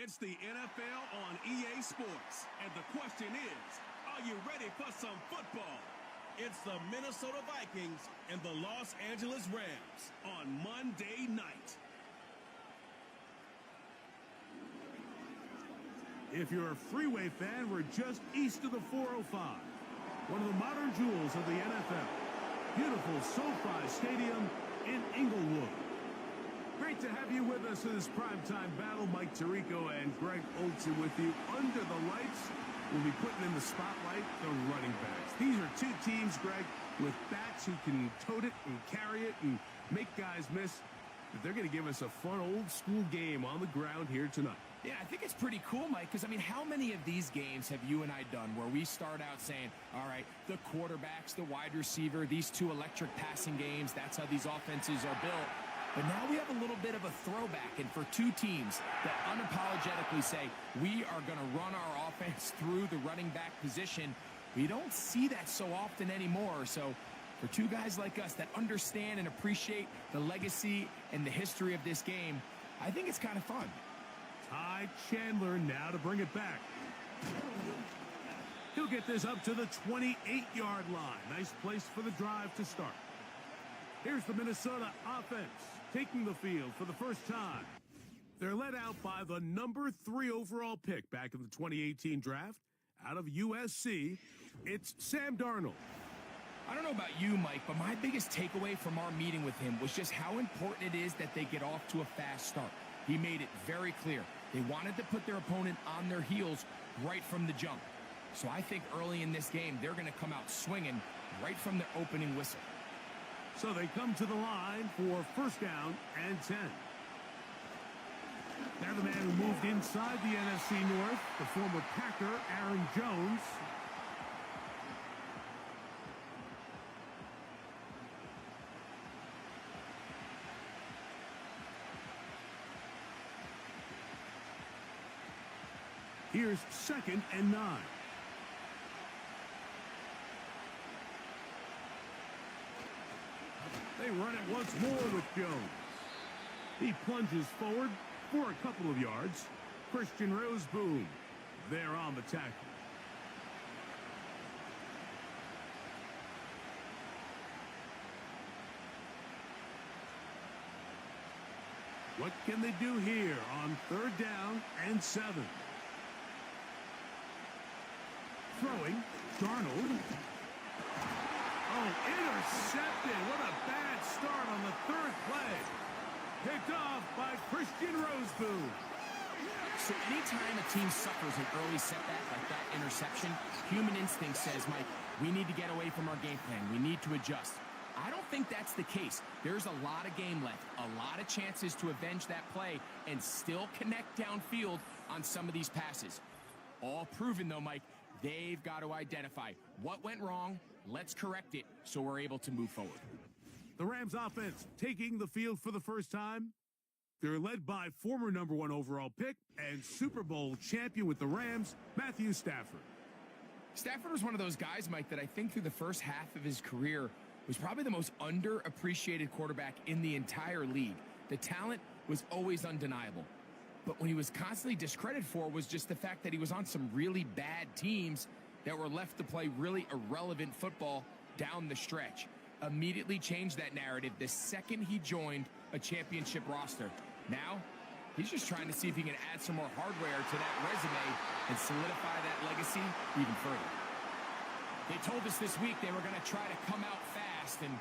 It's the NFL on EA Sports. And the question is, are you ready for some football? It's the Minnesota Vikings and the Los Angeles Rams on Monday night. If you're a freeway fan, we're just east of the 405. One of the modern jewels of the NFL. Beautiful SoFi Stadium in Inglewood. Great to have you with us in this primetime battle. Mike Tirico and Greg Olsen with you. Under the lights, we'll be putting in the spotlight the running backs. These are two teams, Greg, with backs who can tote it and carry it and make guys miss. But they're going to give us a fun old-school game on the ground here tonight. Yeah, I think it's pretty cool, Mike, because, I mean, how many of these games have you and I done where we start out saying, all right, the quarterbacks, the wide receiver, these two electric passing games, that's how these offenses are built. But now we have a little bit of a throwback, and for two teams that unapologetically say, we are going to run our offense through the running back position, we don't see that so often anymore. So for two guys like us that understand and appreciate the legacy and the history of this game, I think it's kind of fun. Ty Chandler now to bring it back. He'll get this up to the 28-yard line. Nice place for the drive to start. Here's the Minnesota offense taking the field for the first time. They're led out by the number 3 overall pick back in the 2018 draft out of USC. It's Sam Darnold. I don't know about you, Mike, but my biggest takeaway from our meeting with him was just how important it is that they get off to a fast start. He made it very clear. They wanted to put their opponent on their heels right from the jump. So I think early in this game, they're going to come out swinging right from the opening whistle. So they come to the line for first down and 10. Now the man who moved inside the NFC North, the former Packer, Aaron Jones. Here's 2nd and 9. They run it once more with Jones. He plunges forward for a couple of yards. Christian Roseboom there on the tackle. What can they do here on 3rd down and 7? Throwing, Darnold. Oh, intercepted. What a bad start on the 3rd play. Picked off by Christian Roseboom. So anytime a team suffers an early setback like that interception, human instinct says, Mike, we need to get away from our game plan. We need to adjust. I don't think that's the case. There's a lot of game left, a lot of chances to avenge that play and still connect downfield on some of these passes. All proven, though, Mike, they've got to identify what went wrong, let's correct it so we're able to move forward. The Rams offense taking the field for the first time. They're led by former number 1 overall pick and Super Bowl champion with the Rams, Matthew Stafford. Stafford was one of those guys, Mike, that I think through the first half of his career was probably the most underappreciated quarterback in the entire league. The talent was always undeniable. But when he was constantly discredited for was just the fact that he was on some really bad teams that were left to play really irrelevant football down the stretch. Immediately changed that narrative the second he joined a championship roster. Now, he's just trying to see if he can add some more hardware to that resume and solidify that legacy even further. They told us this week they were going to try to come out fast, and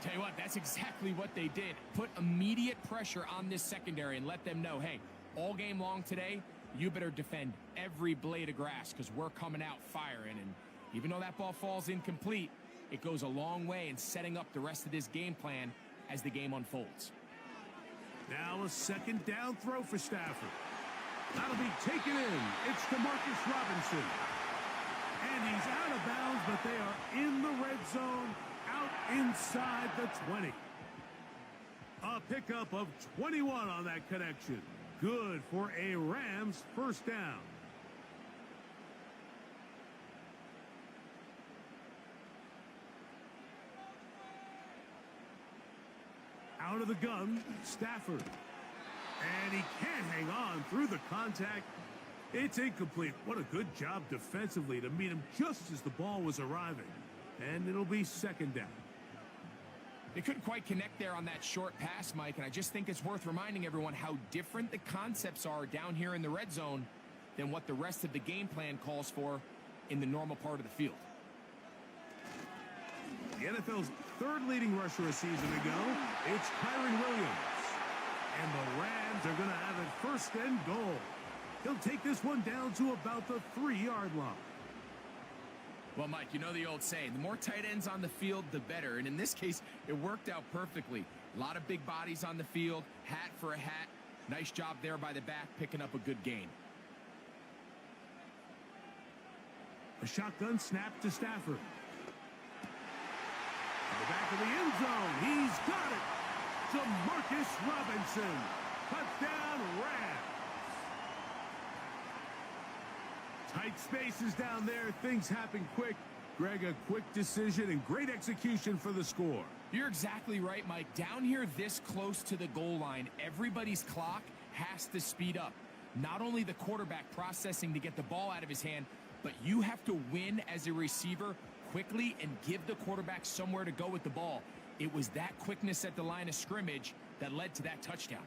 tell you what, that's exactly what they did. Put immediate pressure on this secondary and let them know, hey, all game long today, you better defend every blade of grass because we're coming out firing. And even though that ball falls incomplete, it goes a long way in setting up the rest of this game plan as the game unfolds. Now a 2nd down throw for Stafford. That'll be taken in. It's DeMarcus Robinson. And he's out of bounds, but they are in the red zone, out inside the 20. A pickup of 21 on that connection. Good for a Rams first down. Out of the gun, Stafford. And he can't hang on through the contact. It's incomplete. What a good job defensively to meet him just as the ball was arriving. And it'll be second down. They couldn't quite connect there on that short pass, Mike, and I just think it's worth reminding everyone how different the concepts are down here in the red zone than what the rest of the game plan calls for in the normal part of the field. The NFL's third leading rusher a season ago, it's Kyron Williams. And the Rams are going to have it first and goal. He'll take this one down to about the 3-yard line. Well, Mike, you know the old saying, the more tight ends on the field, the better. And in this case, it worked out perfectly. A lot of big bodies on the field, hat for a hat. Nice job there by the back, picking up a good gain. A shotgun snap to Stafford. To the back of the end zone. He's got it. To Marcus Robinson. Touchdown, Rams. Tight spaces down there. Things happen quick. Greg, a quick decision and great execution for the score. You're exactly right, Mike. Down here this close to the goal line, everybody's clock has to speed up. Not only the quarterback processing to get the ball out of his hand, but you have to win as a receiver quickly and give the quarterback somewhere to go with the ball. It was that quickness at the line of scrimmage that led to that touchdown.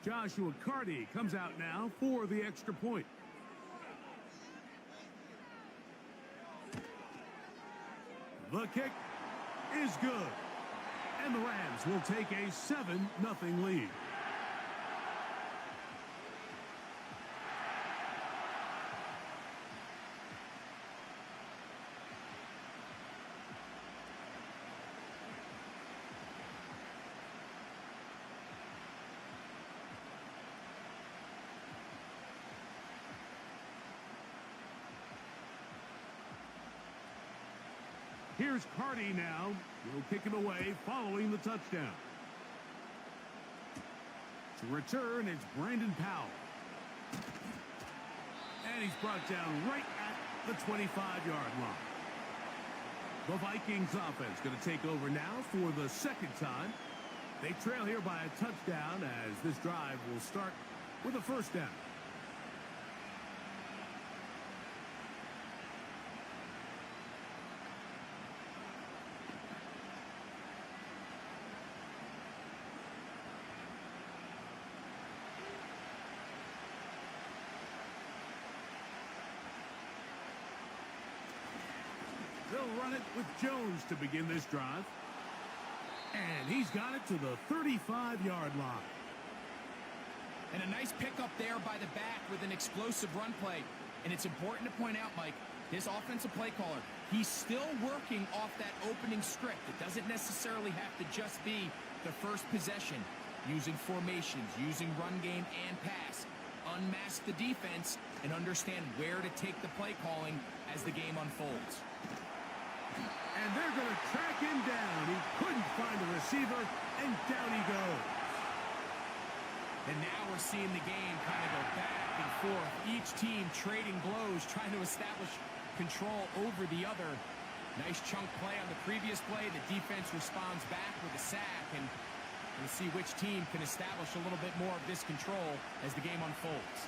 Joshua Carty comes out now for the extra point. The kick is good. And the Rams will take a 7-0 lead. Here's Carty now. He'll kick it away following the touchdown. To return, it's Brandon Powell. And he's brought down right at the 25-yard line. The Vikings offense going to take over now for the second time. They trail here by a touchdown as this drive will start with a first down. They'll run it with Jones to begin this drive. And he's got it to the 35-yard line. And a nice pickup there by the back with an explosive run play. And it's important to point out, Mike, this offensive play caller, he's still working off that opening script. It doesn't necessarily have to just be the first possession. Using formations, using run game and pass. Unmask the defense and understand where to take the play calling as the game unfolds. And they're going to track him down. He couldn't find a receiver, and down he goes. And now we're seeing the game kind of go back and forth. Each team trading blows, trying to establish control over the other. Nice chunk play on the previous play. The defense responds back with a sack, and we'll see which team can establish a little bit more of this control as the game unfolds.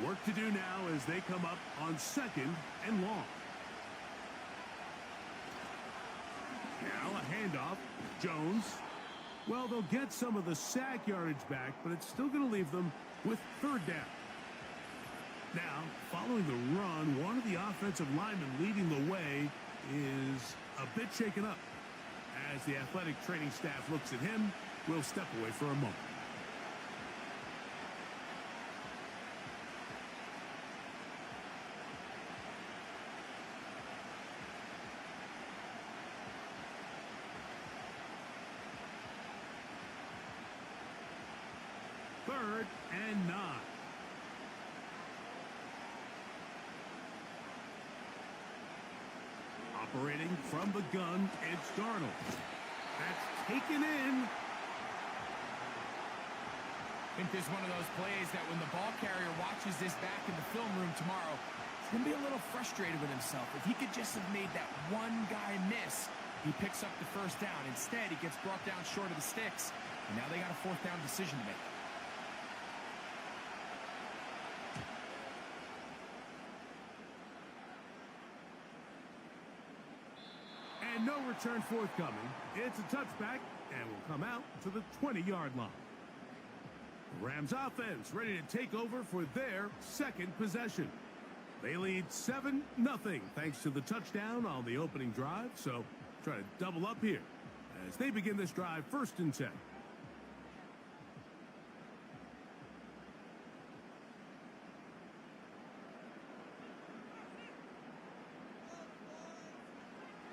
Work to do now as they come up on second and long. Now a handoff. Jones. Well, they'll get some of the sack yardage back, but it's still going to leave them with third down. Now, following the run, one of the offensive linemen leading the way is a bit shaken up. As the athletic training staff looks at him, we'll step away for a moment. Third and 9. Operating from the gun, it's Darnold. That's taken in. I think this is one of those plays that when the ball carrier watches this back in the film room tomorrow, he's going to be a little frustrated with himself. If he could just have made that one guy miss, He picks up the first down. Instead, he gets brought down short of the sticks. And now they got a fourth down decision to make. And no return forthcoming. It's a touchback and will come out to the 20-yard line. The Rams offense ready to take over for their second possession. They lead 7-0 thanks to the touchdown on the opening drive. So try to double up here as they begin this drive 1st and 10.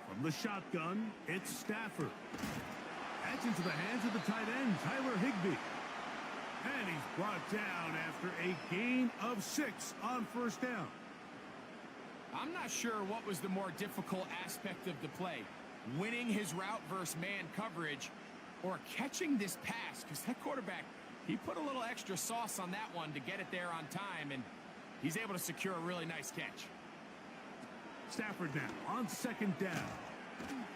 From the shotgun, it's Stafford. That's into the hands of the tight end, Tyler Higbee. And he's brought down after a gain of 6 on 1st down. I'm not sure what was the more difficult aspect of the play. Winning his route versus man coverage or catching this pass, because that quarterback, he put a little extra sauce on that one to get it there on time, and he's able to secure a really nice catch. Stafford now on 2nd down.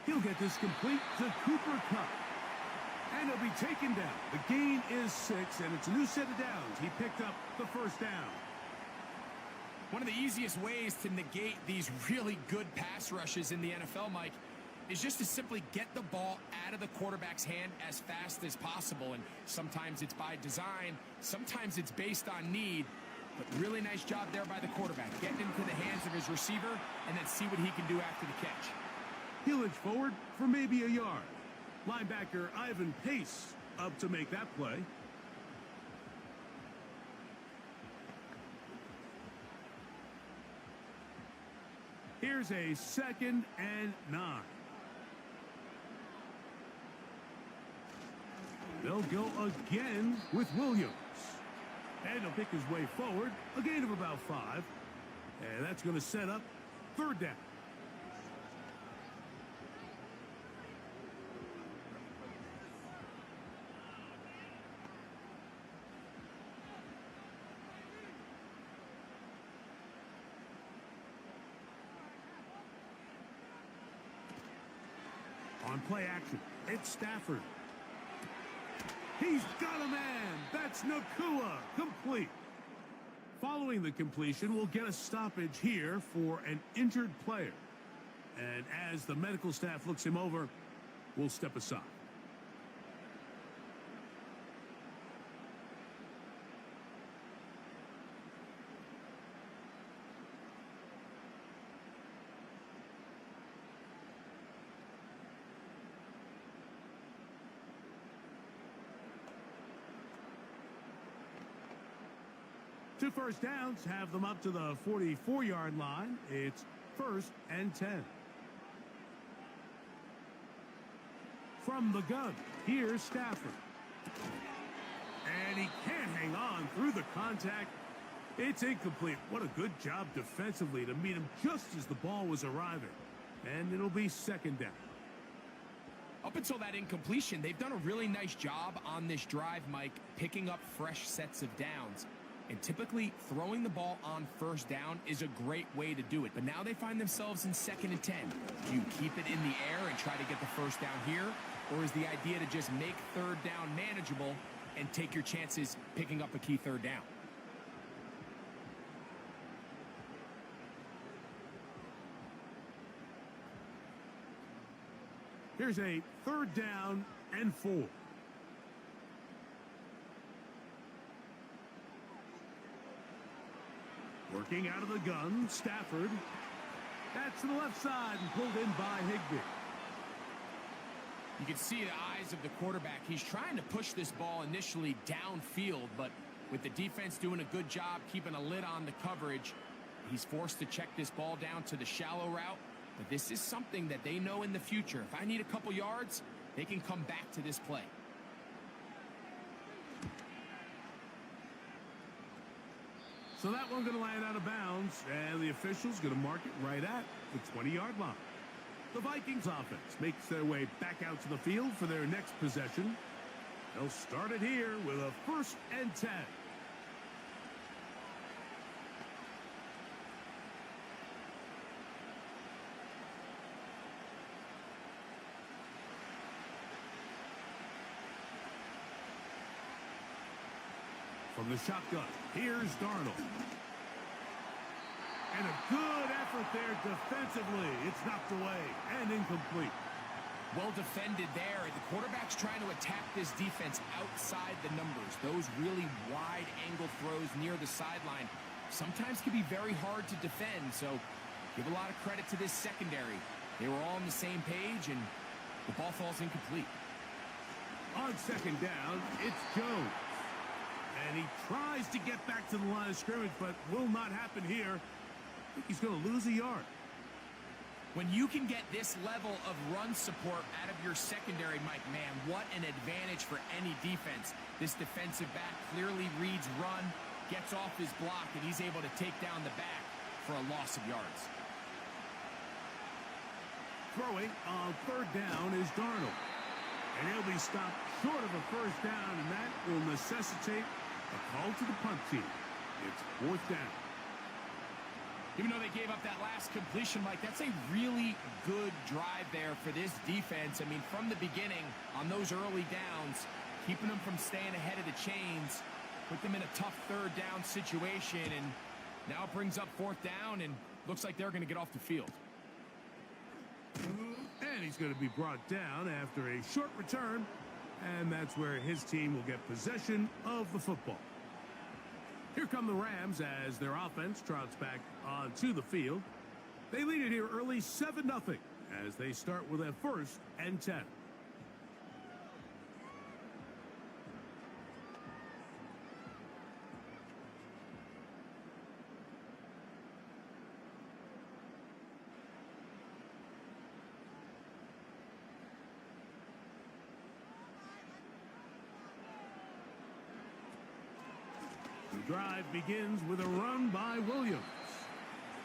He'll get this complete to Cooper Kupp. And he'll be taken down. The gain is 6, and it's a new set of downs. He picked up the 1st down. One of the easiest ways to negate these really good pass rushes in the NFL, Mike, is just to simply get the ball out of the quarterback's hand as fast as possible. And sometimes it's by design, sometimes it's based on need. But really nice job there by the quarterback, getting into the hands of his receiver and then see what he can do after the catch. He'll inch forward for maybe a yard. Linebacker Ivan Pace up to make that play. Here's a 2nd and 9. They'll go again with Williams. And he'll pick his way forward, a gain of about 5. And that's going to set up 3rd down. On play action, it's Stafford. He's got a man. That's Nakua. Complete. Following the completion, we'll get a stoppage here for an injured player. And as the medical staff looks him over, we'll step aside. Two first downs have them up to the 44-yard line. It's 1st and 10. From the gun, here's Stafford. And he can't hang on through the contact. It's incomplete. What a good job defensively to meet him just as the ball was arriving. And it'll be 2nd down. Up until that incompletion, they've done a really nice job on this drive, Mike, picking up fresh sets of downs. And typically, throwing the ball on 1st down is a great way to do it. But now they find themselves in 2nd and 10. Do you keep it in the air and try to get the 1st down here? Or is the idea to just make 3rd down manageable and take your chances picking up a key 3rd down? Here's a 3rd down and 4. Working out of the gun, Stafford. That's to the left side and pulled in by Higbee. You can see the eyes of the quarterback. He's trying to push this ball initially downfield, but with the defense doing a good job keeping a lid on the coverage, he's forced to check this ball down to the shallow route. But this is something that they know in the future. If I need a couple yards, they can come back to this play. So that one going to land out of bounds, and the official's going to mark it right at the 20-yard line. The Vikings offense makes their way back out to the field for their next possession. They'll start it here with a 1st and 10. From the shotgun, here's Darnold. And a good effort there defensively. It's knocked away and incomplete. Well defended there. The quarterback's trying to attack this defense outside the numbers. Those really wide angle throws near the sideline sometimes can be very hard to defend. So give a lot of credit to this secondary. They were all on the same page, and the ball falls incomplete. On second down, it's Jones. And he tries to get back to the line of scrimmage, but will not happen here. I think he's going to lose a yard. When you can get this level of run support out of your secondary, Mike, man, what an advantage for any defense. This defensive back clearly reads run, gets off his block, and he's able to take down the back for a loss of yards. Throwing on third down is Darnold. And he'll be stopped short of a first down, and that will necessitate a call to the punt team. It's fourth down. Even though they gave up that last completion, Mike, that's a really good drive there for this defense. I mean, from the beginning, on those early downs, keeping them from staying ahead of the chains, put them in a tough third down situation, and now it brings up fourth down, and looks like they're going to get off the field. And he's going to be brought down after a short return, and that's where his team will get possession of the football. Here come the Rams as their offense trots back onto the field. They lead it here early 7-0 as they start with a 1st and 10. The drive begins with a run by Williams.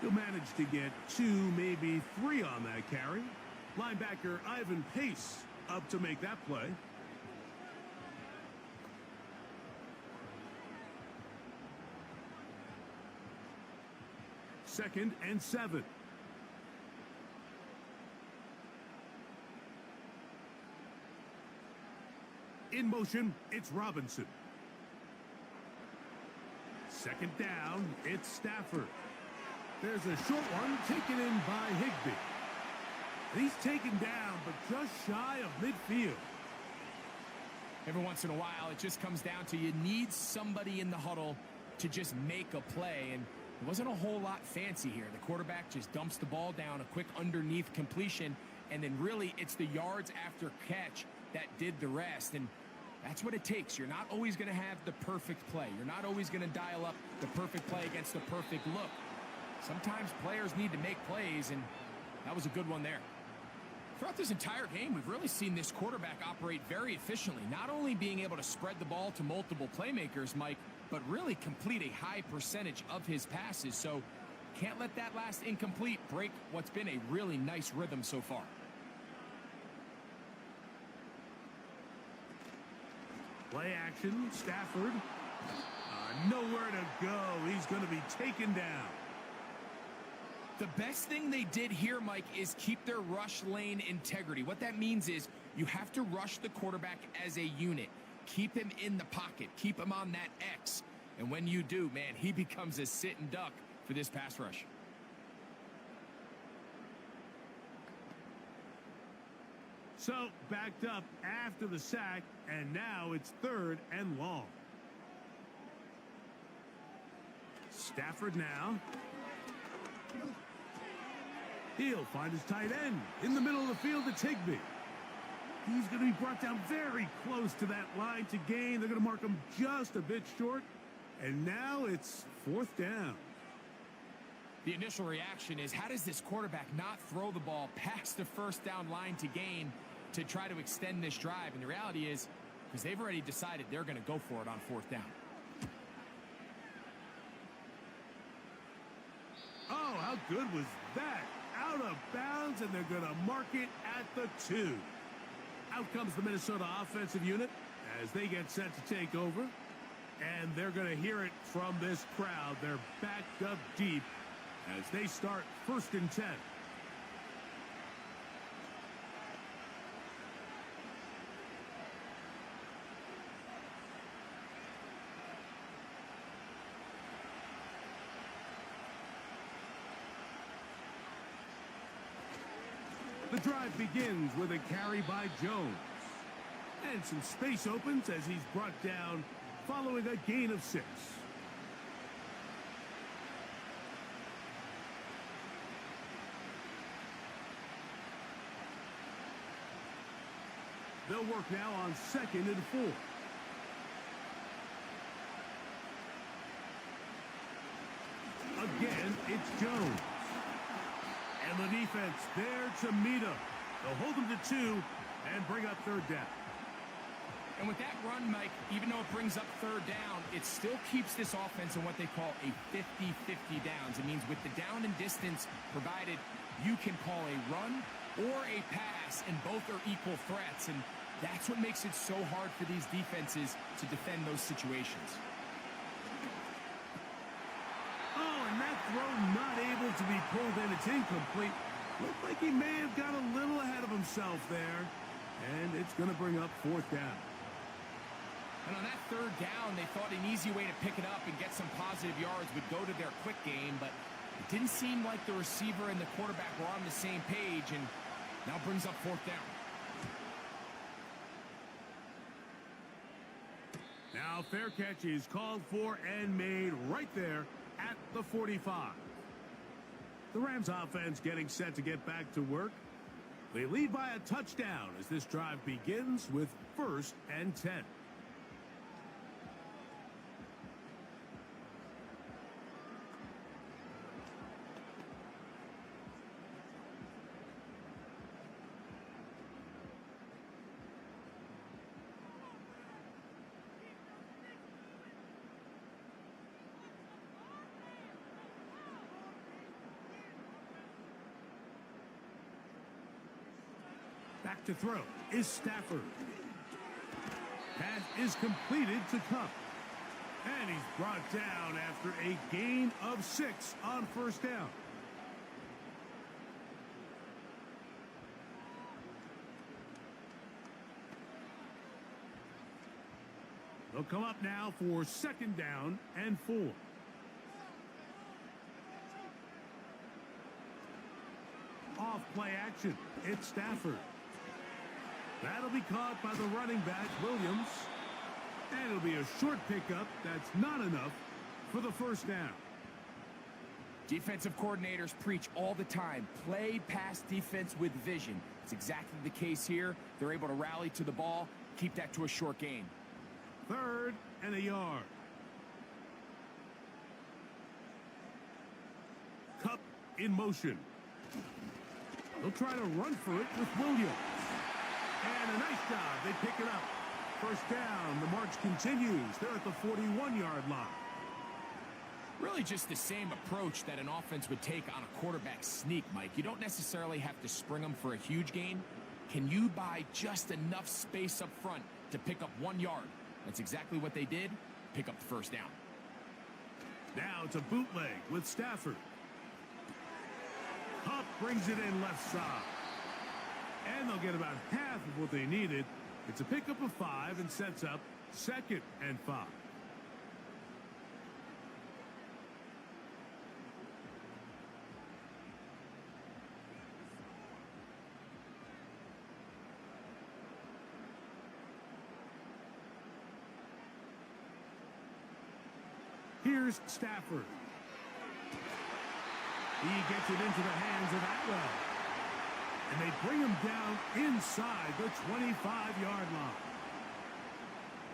He'll manage to get 2, maybe 3 on that carry. Linebacker Ivan Pace up to make that play. Second and 7. In motion, it's Robinson. Second down, it's Stafford. There's a short one taken in by Higbee. And he's taken down, but just shy of midfield. Every once in a while, it just comes down to you need somebody in the huddle to just make a play. And it wasn't a whole lot fancy here. The quarterback just dumps the ball down, a quick underneath completion, and then really it's the yards after catch that did the rest. And that's what it takes. You're not always going to have the perfect play. You're not always going to dial up the perfect play against the perfect look. Sometimes players need to make plays, and that was a good one there. Throughout this entire game, we've really seen this quarterback operate very efficiently, not only being able to spread the ball to multiple playmakers, Mike, but really complete a high percentage of his passes. So can't let that last incomplete break what's been a really nice rhythm so far. Play action, Stafford. Nowhere to go. He's going to be taken down. The best thing they did here, Mike, is keep their rush lane integrity. What that means is you have to rush the quarterback as a unit. Keep him in the pocket. Keep him on that X. And when you do, man, he becomes a sitting duck for this pass rush. So, backed up after the sack, and now it's 3rd and long. Stafford now. He'll find his tight end in the middle of the field. It's Higbee. He's going to be brought down very close to that line to gain. They're going to mark him just a bit short. And now it's 4th down. The initial reaction is, how does this quarterback not throw the ball past the 1st down line to gain to try to extend this drive? And the reality is, because they've already decided they're going to go for it on 4th down. Oh, how good was that? Out of bounds, and they're going to mark it at the 2. Out comes the Minnesota offensive unit as they get set to take over. And they're going to hear it from this crowd. They're backed up deep as they start 1st and 10. The drive begins with a carry by Jones. And some space opens as he's brought down following a gain of 6. They'll work now on 2nd and 4. Again, it's Jones. And the defense there to meet him. They'll hold him to 2 and bring up 3rd down. And with that run, Mike, even though it brings up 3rd down, it still keeps this offense in what they call a 50-50 downs. It means with the down and distance provided, you can call a run or a pass, and both are equal threats. And that's what makes it so hard for these defenses to defend those situations. Oh, and that throw not able to be pulled in. It's incomplete. Looked like he may have got a little ahead of himself there. And it's going to bring up 4th down. And on that 3rd down, they thought an easy way to pick it up and get some positive yards would go to their quick game, but it didn't seem like the receiver and the quarterback were on the same page, and now brings up 4th down. Now fair catch is called for and made right there at the 45. The Rams offense getting set to get back to work. They lead by a touchdown as this drive begins with 1st and 10. Back to throw is Stafford. Pass is completed to Cup. And he's brought down after a gain of 6 on 1st down. They'll come up now for 2nd down and 4. Off play action. It's Stafford. That'll be caught by the running back, Williams. And it'll be a short pickup. That's not enough for the 1st down. Defensive coordinators preach all the time, play pass defense with vision. It's exactly the case here. They're able to rally to the ball, keep that to a short gain. 3rd and a yard. Cup in motion. They'll try to run for it with Williams. And a nice job. They pick it up. 1st down. The march continues. They're at the 41-yard line. Really just the same approach that an offense would take on a quarterback sneak, Mike. You don't necessarily have to spring them for a huge gain. Can you buy just enough space up front to pick up 1 yard? That's exactly what they did. Pick up the 1st down. Now it's a bootleg with Stafford. Hupp brings it in left side. And they'll get about half of what they needed. It's a pickup of 5 and sets up 2nd and 5. Here's Stafford. He gets it into the hands of Atwell. And they bring him down inside the 25-yard line.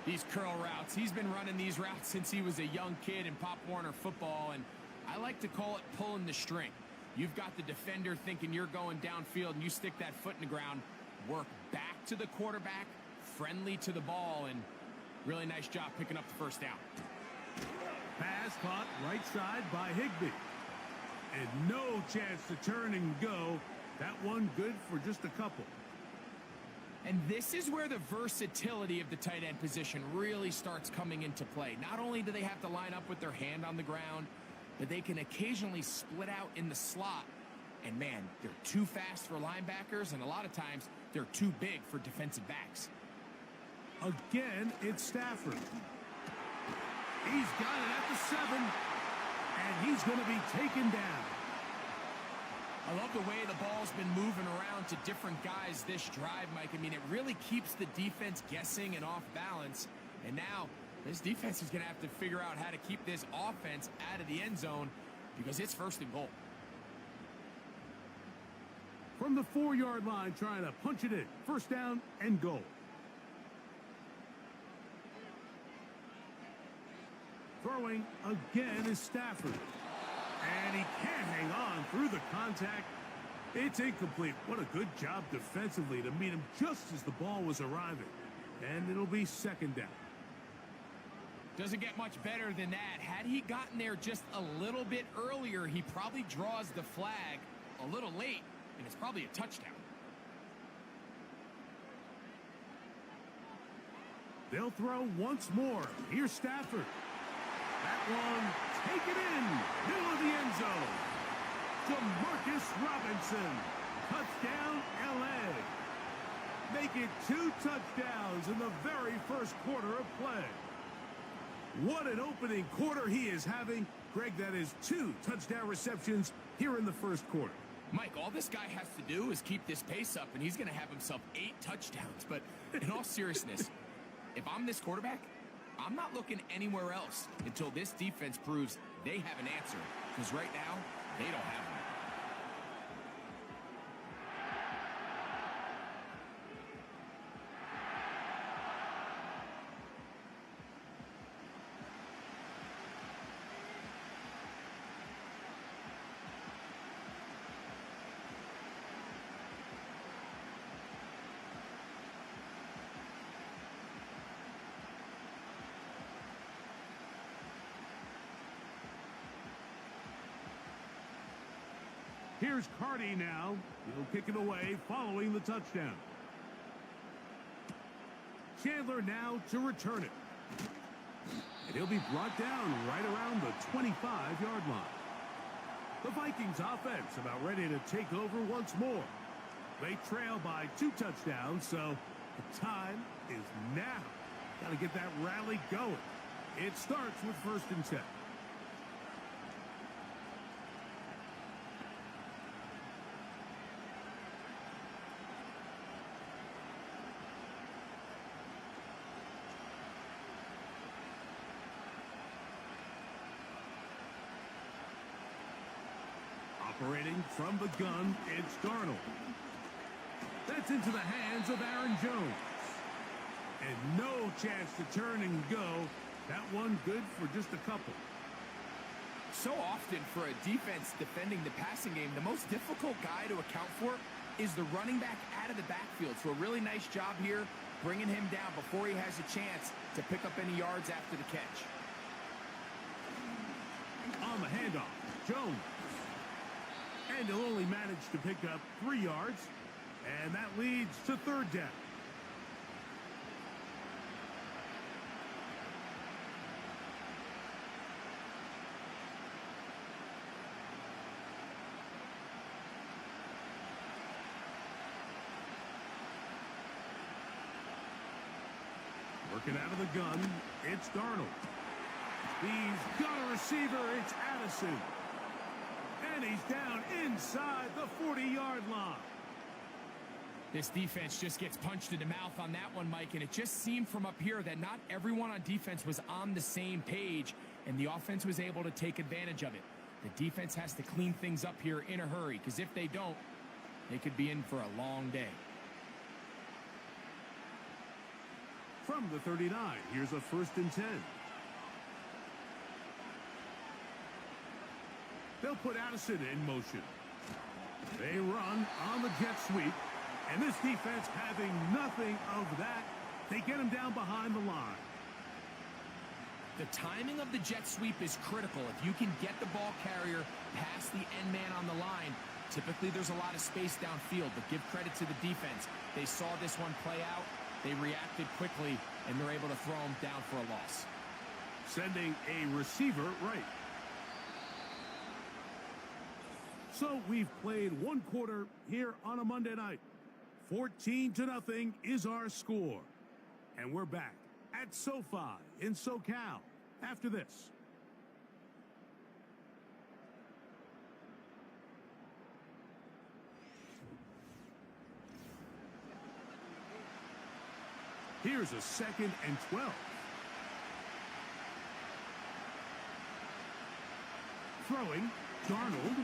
These curl routes, he's been running these routes since he was a young kid in Pop Warner football, and I like to call it pulling the string. You've got the defender thinking you're going downfield, and you stick that foot in the ground, work back to the quarterback, friendly to the ball, and really nice job picking up the 1st down. Pass caught right side by Higbee. And no chance to turn and go. That one good for just a couple. And this is where the versatility of the tight end position really starts coming into play. Not only do they have to line up with their hand on the ground, but they can occasionally split out in the slot. And man, they're too fast for linebackers, and a lot of times they're too big for defensive backs. Again, it's Stafford. He's got it at the 7, and he's going to be taken down. I love the way the ball's been moving around to different guys this drive, Mike. I mean, it really keeps the defense guessing and off balance. And now this defense is going to have to figure out how to keep this offense out of the end zone because it's 1st and goal. From the 4-yard line, trying to punch it in. 1st down and goal. Throwing again is Stafford. And he can't hang on through the contact. It's incomplete. What a good job defensively to meet him just as the ball was arriving. And it'll be 2nd down. Doesn't get much better than that. Had he gotten there just a little bit earlier, he probably draws the flag a little late, and it's probably a touchdown. They'll throw once more. Here's Stafford. That one, take it in, middle of the end zone. Demarcus Robinson, touchdown LA. Make it 2 touchdowns in the very 1st quarter of play. What an opening quarter he is having. Greg, that is 2 touchdown receptions here in the 1st quarter. Mike, all this guy has to do is keep this pace up, and he's going to have himself 8 touchdowns. But in all seriousness, if I'm this quarterback, I'm not looking anywhere else until this defense proves they have an answer. Because right now, they don't have one. Here's Carty now. He'll kick it away following the touchdown. Chandler now to return it. And he'll be brought down right around the 25-yard line. The Vikings offense about ready to take over once more. They trail by 2 touchdowns, so the time is now. Got to get that rally going. It starts with 1st and 10. Operating from the gun, it's Darnold. That's into the hands of Aaron Jones. And no chance to turn and go. That one good for just a couple. So often for a defense defending the passing game, the most difficult guy to account for is the running back out of the backfield. So a really nice job here bringing him down before he has a chance to pick up any yards after the catch. On the handoff, Jones. And he'll only manage to pick up 3 yards. And that leads to 3rd down. Working out of the gun, it's Darnold. He's got a receiver, it's Addison. And he's down inside the 40-yard line. This defense just gets punched in the mouth on that one, Mike, and it just seemed from up here that not everyone on defense was on the same page, and the offense was able to take advantage of it. The defense has to clean things up here in a hurry, because if they don't, they could be in for a long day. From the 39, here's a 1st and 10. They'll put Addison in motion. They run on the jet sweep, and this defense having nothing of that, they get him down behind the line. The timing of the jet sweep is critical. If you can get the ball carrier past the end man on the line, typically there's a lot of space downfield, but give credit to the defense. They saw this one play out, they reacted quickly, and they're able to throw him down for a loss. Sending a receiver right. So we've played 1 quarter here on a Monday night. 14-0 is our score. And we're back at SoFi in SoCal after this. Here's a 2nd and 12. Throwing, Darnold.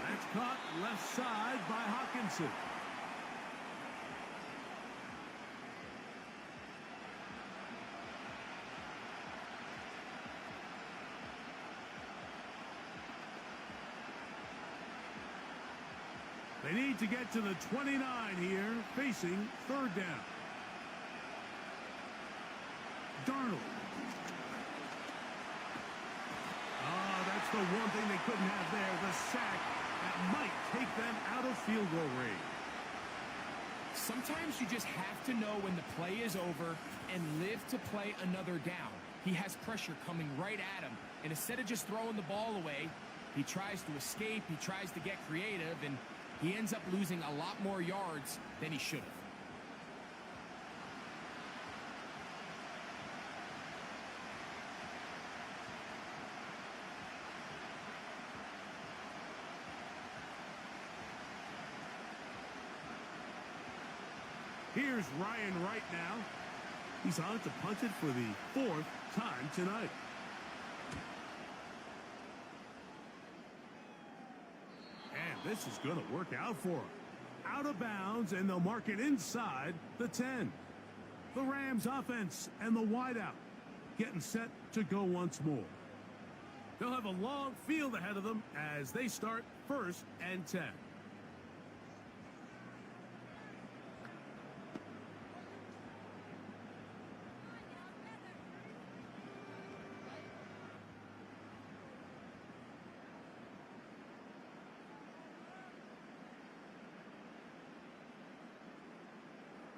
That's caught left side by Hawkinson. They need to get to the 29 here, facing 3rd down. Darnold. That's the one thing they couldn't have there, the sack that might take them out of field goal range. Sometimes you just have to know when the play is over and live to play another down. He has pressure coming right at him, and instead of just throwing the ball away, he tries to escape, he tries to get creative, and he ends up losing a lot more yards than he should have. Here's Ryan right now. He's on to punt it for the 4th time tonight. And this is going to work out for him. Out of bounds, and they'll mark it inside the 10. The Rams offense and the wideout getting set to go once more. They'll have a long field ahead of them as they start 1st and 10.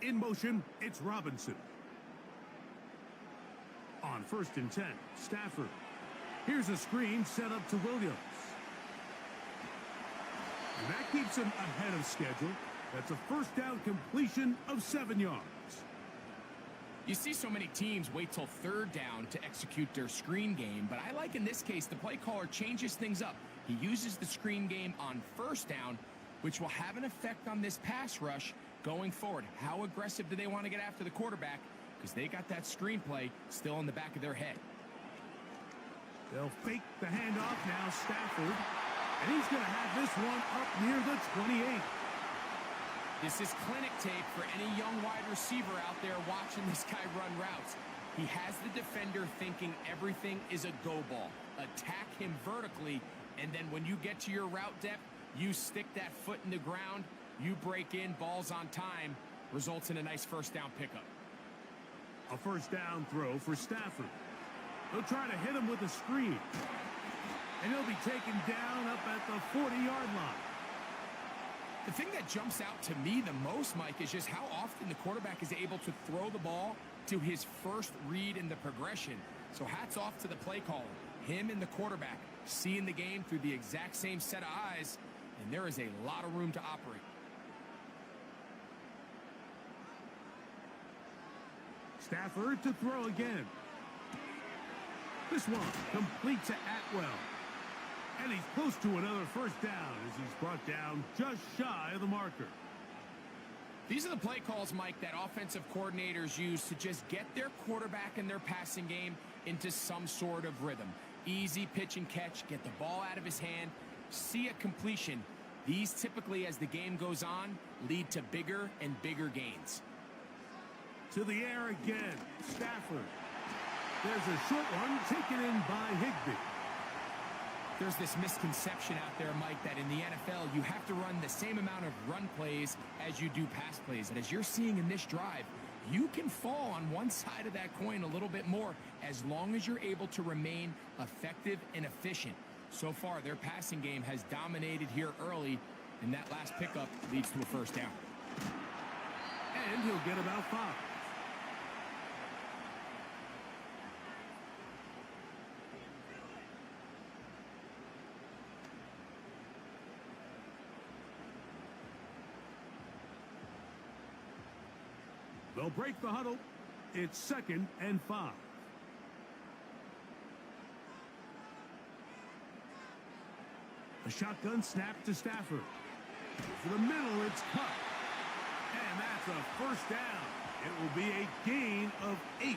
In motion, it's Robinson. On 1st and 10, Stafford. Here's a screen set up to Williams. And that keeps him ahead of schedule. That's a 1st down completion of 7 yards. You see so many teams wait till 3rd down to execute their screen game, but I like in this case the play caller changes things up. He uses the screen game on 1st down, which will have an effect on this pass rush going forward. How aggressive do they want to get after the quarterback? Because they got that screenplay still in the back of their head. They'll fake the handoff now, Stafford. And he's going to have this one up near the 28. This is clinic tape for any young wide receiver out there watching this guy run routes. He has the defender thinking everything is a go ball. Attack him vertically, and then when you get to your route depth, you stick that foot in the ground, you break in, balls on time, results in a nice 1st down pickup. A 1st down throw for Stafford. They'll try to hit him with a screen. And he'll be taken down up at the 40-yard line. The thing that jumps out to me the most, Mike, is just how often the quarterback is able to throw the ball to his first read in the progression. So hats off to the play caller. Him and the quarterback seeing the game through the exact same set of eyes, and there is a lot of room to operate. Stafford to throw again. This one complete to Atwell. And he's close to another 1st down as he's brought down just shy of the marker. These are the play calls, Mike, that offensive coordinators use to just get their quarterback and their passing game into some sort of rhythm. Easy pitch and catch, get the ball out of his hand, see a completion. These typically, as the game goes on, lead to bigger and bigger gains. To the air again, Stafford. There's a short one taken in by Higbee. There's this misconception out there, Mike, that in the NFL, you have to run the same amount of run plays as you do pass plays. And as you're seeing in this drive, you can fall on one side of that coin a little bit more as long as you're able to remain effective and efficient. So far, their passing game has dominated here early, and that last pickup leads to a 1st down. And he'll get about 5. They'll break the huddle. It's 2nd and 5. A shotgun snap to Stafford. For the middle, it's cut. And And that's a first down. It will be a gain of 8.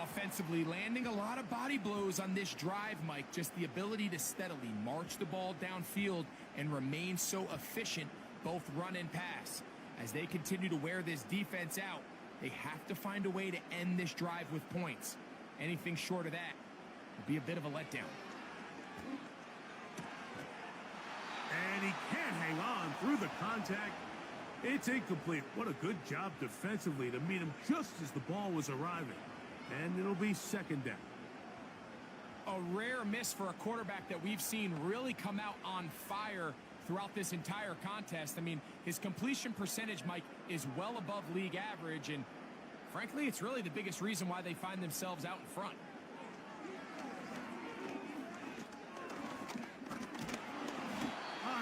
Offensively, landing a lot of body blows on this drive, Mike. Just the ability to steadily march the ball downfield and remain so efficient, both run and pass. As they continue to wear this defense out, they have to find a way to end this drive with points. Anything short of that would be a bit of a letdown. And he can't hang on through the contact. It's incomplete. What a good job defensively to meet him just as the ball was arriving. And it'll be second down. A rare miss for a quarterback that we've seen really come out on fire throughout this entire contest. I mean, his completion percentage, Mike, is well above league average, and frankly, it's really the biggest reason why they find themselves out in front.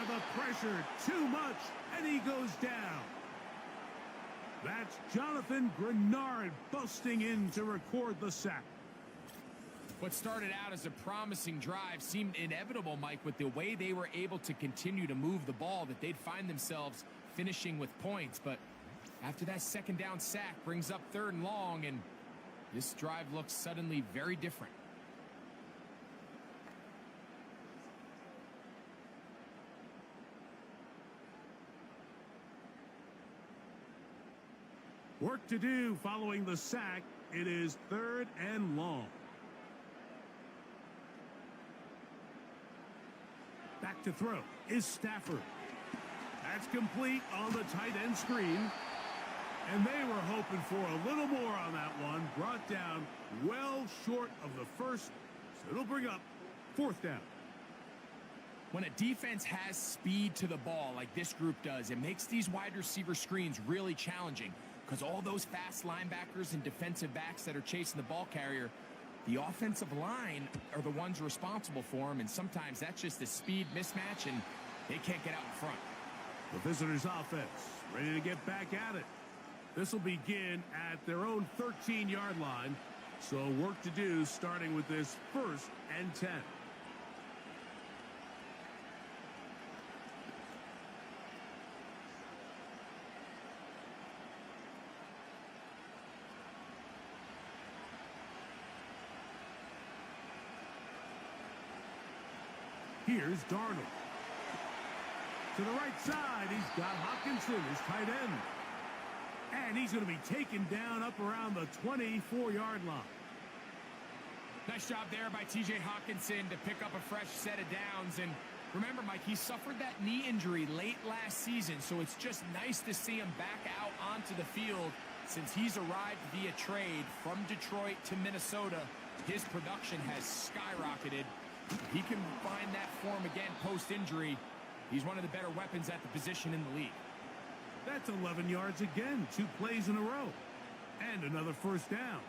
The pressure, too much, and he goes down. That's Jonathan Grenard busting in to record the sack. What started out as a promising drive seemed inevitable, Mike, with the way they were able to continue to move the ball, that they'd find themselves finishing with points. But after that second down sack brings up 3rd and long, and this drive looks suddenly very different. Work to do following the sack. It is 3rd and long. Back to throw is Stafford. That's complete on the tight end screen. And they were hoping for a little more on that one. Brought down well short of the first. So it'll bring up 4th down. When a defense has speed to the ball like this group does, it makes these wide receiver screens really challenging. Because all those fast linebackers and defensive backs that are chasing the ball carrier, the offensive line are the ones responsible for them, and sometimes that's just a speed mismatch, and they can't get out in front. The visitors' offense ready to get back at it. This will begin at their own 13-yard line, so work to do starting with this 1st and 10. Here's Darnold. To the right side, he's got Hockenson, his tight end. And he's going to be taken down up around the 24-yard line. Nice job there by T.J. Hockenson to pick up a fresh set of downs. And remember, Mike, he suffered that knee injury late last season, so it's just nice to see him back out onto the field since he's arrived via trade from Detroit to Minnesota. His production has skyrocketed. If he can find that form again post-injury, he's one of the better weapons at the position in the league. That's 11 yards again, 2 plays in a row. And another first down.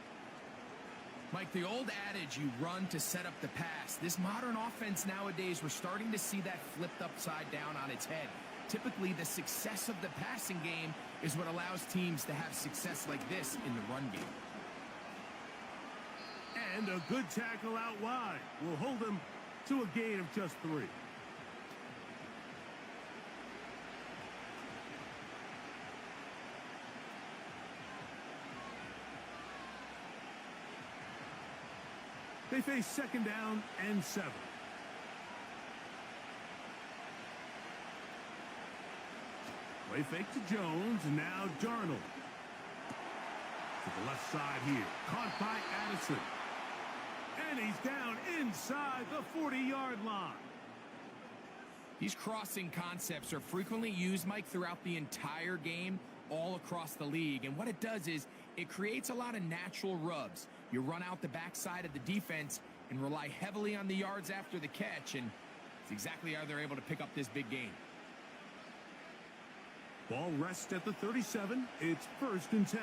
Mike, the old adage, you run to set up the pass. This modern offense nowadays, we're starting to see that flipped upside down on its head. Typically, the success of the passing game is what allows teams to have success like this in the run game. And a good tackle out wide will hold him to a gain of just 3. They face 2nd down and 7. Play fake to Jones, and now Darnold. To the left side here, caught by Addison. And he's down inside the 40-yard line. These crossing concepts are frequently used, Mike, throughout the entire game, all across the league. And what it does is it creates a lot of natural rubs. You run out the backside of the defense and rely heavily on the yards after the catch, and it's exactly how they're able to pick up this big gain. Ball rests at the 37. It's 1st and 10.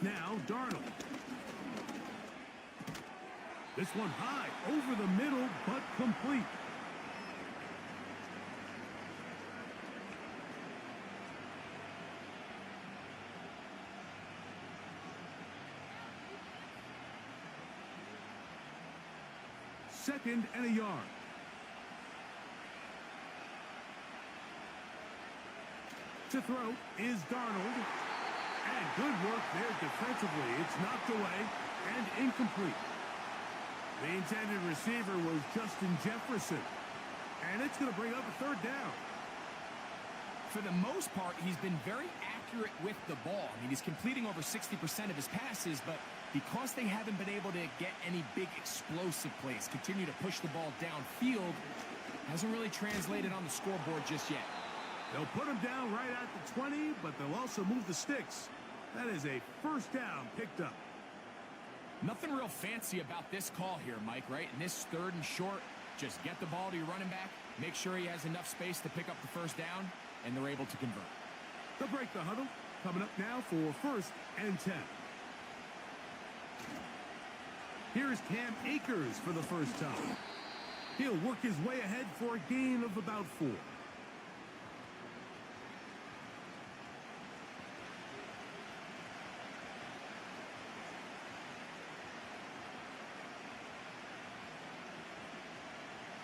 Now Darnold. This one high over the middle, but complete. Second and a yard. To throw is Darnold. And good work there defensively. It's knocked away and incomplete. The intended receiver was Justin Jefferson. And it's going to bring up a third down. For the most part, he's been very accurate with the ball. I mean, he's completing over 60% of his passes, but because they haven't been able to get any big explosive plays, continue to push the ball downfield, hasn't really translated on the scoreboard just yet. They'll put him down right at the 20, but they'll also move the sticks. That is a first down picked up. Nothing real fancy about this call here, Mike, right? In this third and short, just get the ball to your running back, make sure he has enough space to pick up the first down, and they're able to convert. They'll break the huddle. Coming up now for 1st and 10. Here's Cam Akers for the first time. He'll work his way ahead for a gain of about 4.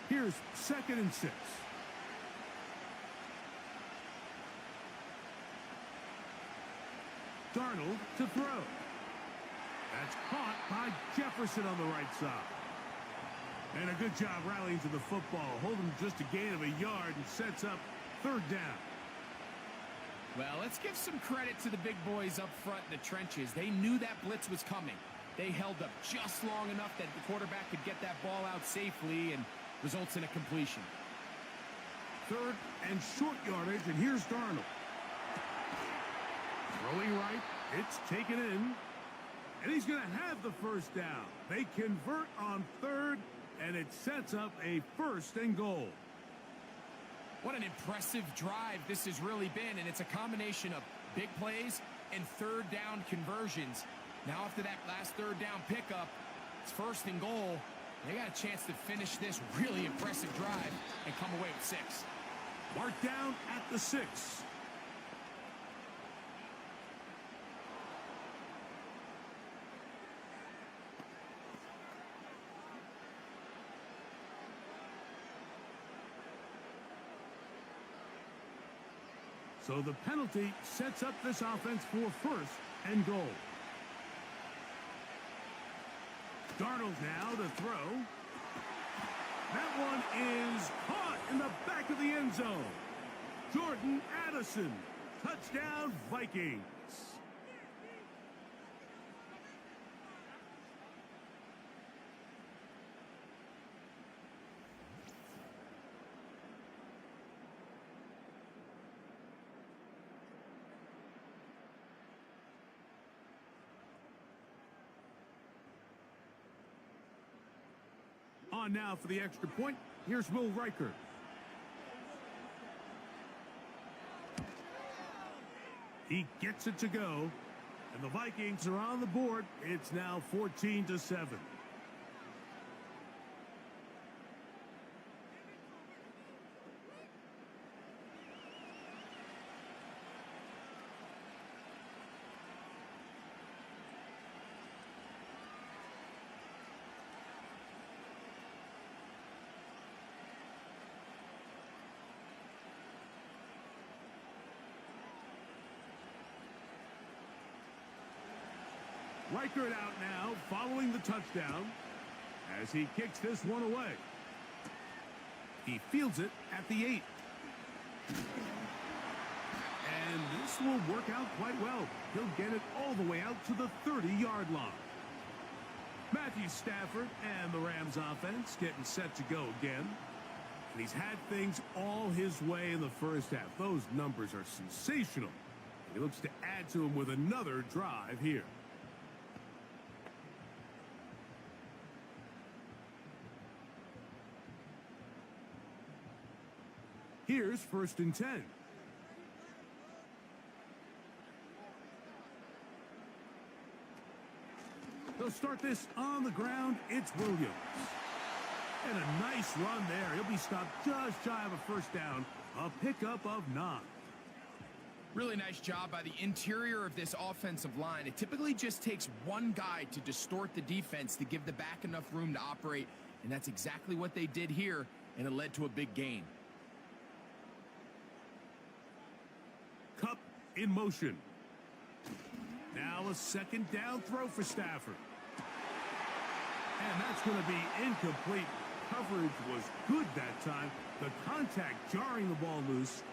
Here's 2nd and 6. Darnold to throw. That's caught by Jefferson on the right side. And a good job rallying to the football. Holding just a gain of a yard and sets up 3rd down. Well, let's give some credit to the big boys up front in the trenches. They knew that blitz was coming. They held up just long enough that the quarterback could get that ball out safely and results in a completion. 3rd and short yardage, and here's Darnold. Throwing right, it's taken in, and he's going to have the first down. They convert on 3rd, and it sets up a 1st and goal. What an impressive drive this has really been, and it's a combination of big plays and 3rd down conversions. Now after that last 3rd down pickup, it's 1st and goal. They got a chance to finish this really impressive drive and come away with 6. Marked down at the 6. So the penalty sets up this offense for 1st and goal. Darnold now to throw. That one is caught in the back of the end zone. Jordan Addison. Touchdown, Vikings. On now for the extra point. Here's Will Riker. He gets it to go. And the Vikings are on the board. It's now 14-7. Reichert out now, following the touchdown, as he kicks this one away. He fields it at the 8. And this will work out quite well. He'll get it all the way out to the 30-yard line. Matthew Stafford and the Rams offense getting set to go again. And he's had things all his way in the first half. Those numbers are sensational. He looks to add to them with another drive here. Here's 1st and 10. They'll start this on the ground. It's Williams. And a nice run there. He'll be stopped just shy of a first down. A pickup of 9. Really nice job by the interior of this offensive line. It typically just takes one guy to distort the defense to give the back enough room to operate. And that's exactly what they did here, and it led to a big gain. in motion. Now a second down throw for Stafford. And that's going to be incomplete. Coverage was good that time. The contact jarring the ball loose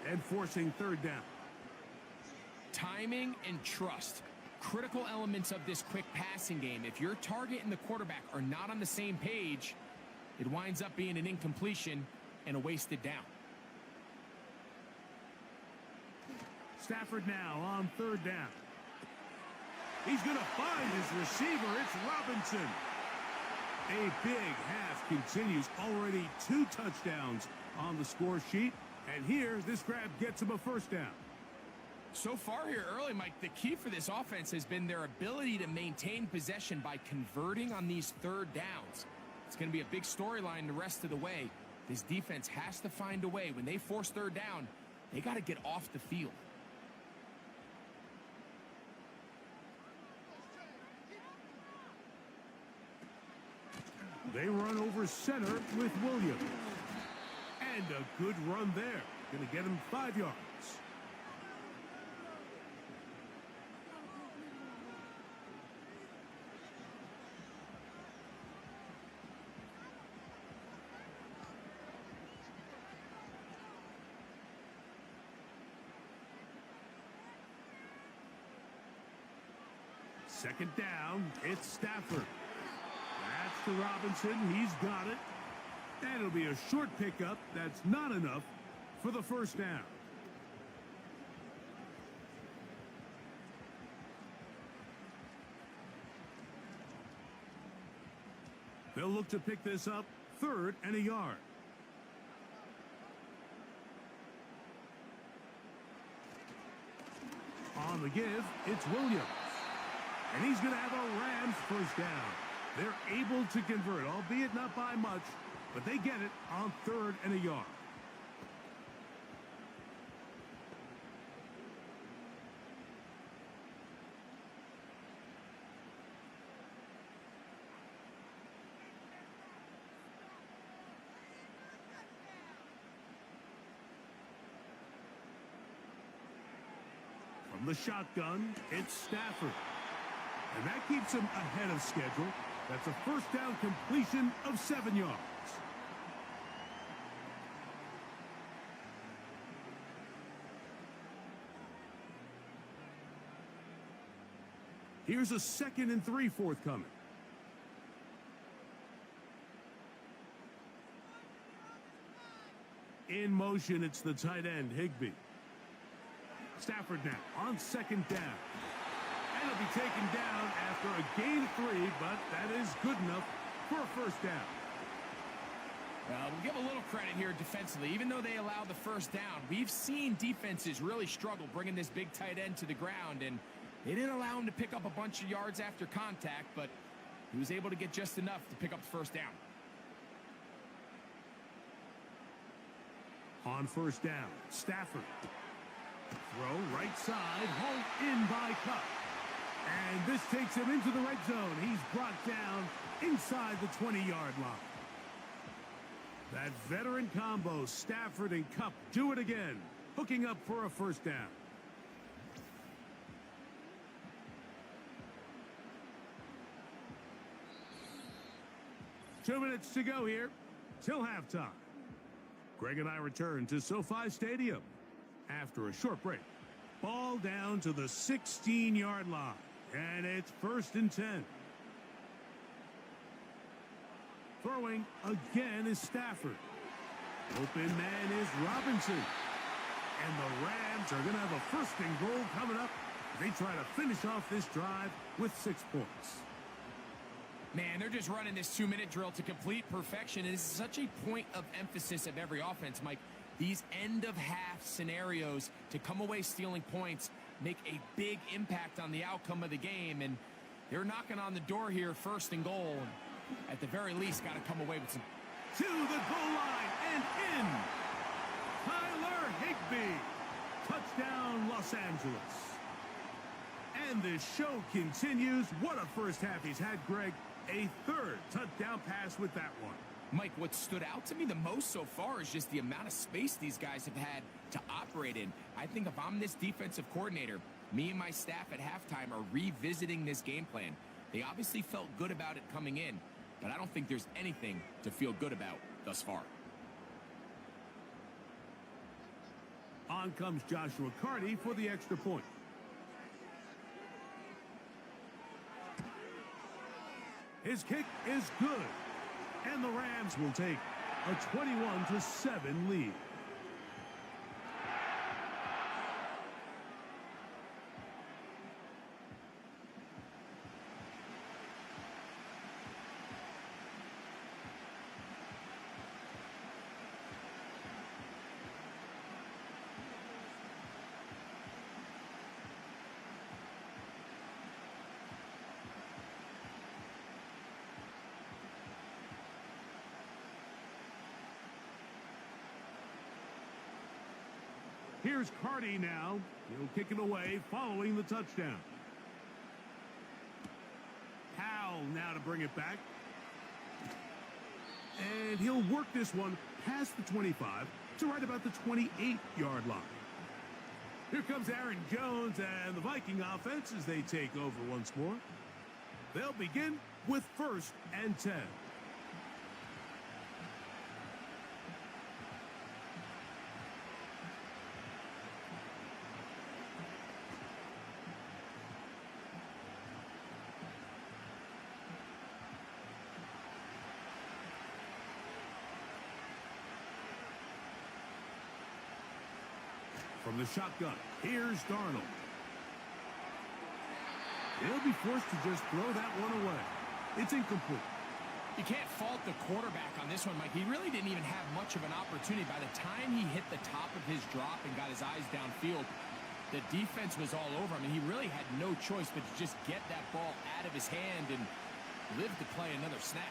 and forcing third down. Timing and trust, critical elements of this quick passing game. If your target and the quarterback are not on the same page, it winds up being an incompletion and a wasted down. Stafford now on third down. He's going to find his receiver. It's Robinson. A big half continues. Already 2 touchdowns on the score sheet. And here, this grab gets him a first down. So far here early, Mike, the key for this offense has been their ability to maintain possession by converting on these third downs. It's going to be a big storyline the rest of the way. This defense has to find a way. When they force third down, they got to get off the field. They run over center with Williams. And a good run there. Going to get him 5 yards. Second down, it's Stafford. That's to Robinson. He's got it. And it'll be a short pickup. That's not enough for the first down. They'll look to pick this up 3rd and a yard. On the give, it's Williams. And he's going to have a Rams first down. They're able to convert, albeit not by much, but they get it on 3rd and a yard. From the shotgun, it's Stafford. And that keeps him ahead of schedule. That's a first down completion of 7 yards. Here's a 2nd and 3 forthcoming. In motion, it's the tight end, Higbee. Stafford now on 2nd down. And he'll be taken down after a gain of 3, but that is good enough for a first down. We'll give a little credit here defensively. Even though they allow the first down, we've seen defenses really struggle bringing this big tight end to the ground, and they didn't allow him to pick up a bunch of yards after contact, but he was able to get just enough to pick up the first down. On first down, Stafford. Throw right side, hauled in by Cup. And this takes him into the red zone. He's brought down inside the 20-yard line. That veteran combo, Stafford and Cup, do it again, hooking up for a first down. Two minutes to go here till halftime. Greg and I return to SoFi Stadium after a short break. Ball down to the 16-yard line, and it's 1st and 10. Throwing again is Stafford. Open man is Robinson. And the Rams are going to have a 1st and goal coming up. They try to finish off this drive with 6 points. Man, they're just running this 2-minute drill to complete perfection. And this is such a point of emphasis of every offense, Mike. These end-of-half scenarios to come away stealing points make a big impact on the outcome of the game. And they're knocking on the door here, 1st and goal. At the very least, got to come away with some. To the goal line and in. Tyler Higbee. Touchdown, Los Angeles. And this show continues. What a first half he's had, Greg. A 3rd touchdown pass with that one. Mike, what stood out to me the most so far is just the amount of space these guys have had to operate in. I think if I'm this defensive coordinator, me and my staff at halftime are revisiting this game plan. They obviously felt good about it coming in, but I don't think there's anything to feel good about thus far. On comes Joshua Carty for the extra point. His kick is good. And the Rams will take a 21-7 lead. Here's Carty now. He'll kick it away following the touchdown. Howell now to bring it back. And he'll work this one past the 25 to right about the 28-yard line. Here comes Aaron Jones and the Viking offense as they take over once more. They'll begin with 1st and 10. From the shotgun, here's Darnold. He'll be forced to just throw that one away. It's incomplete. You can't fault the quarterback on this one, Mike. He really didn't even have much of an opportunity. By the time he hit the top of his drop and got his eyes downfield, the defense was all over him, and he really had no choice but to just get that ball out of his hand and live to play another snap.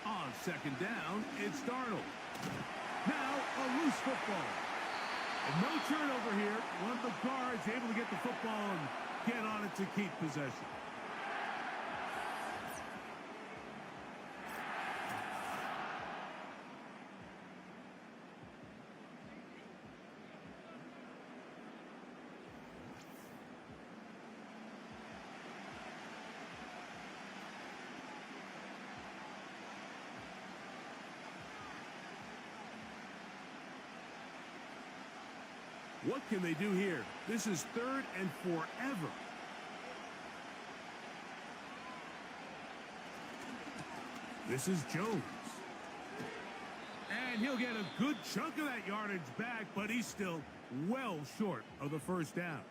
On 2nd down, it's Darnold. Now a loose football. And no turnover here. One of the guards able to get the football and get on it to keep possession. What can they do here? This is 3rd and forever. This is Jones. And he'll get a good chunk of that yardage back, but he's still well short of the 1st down.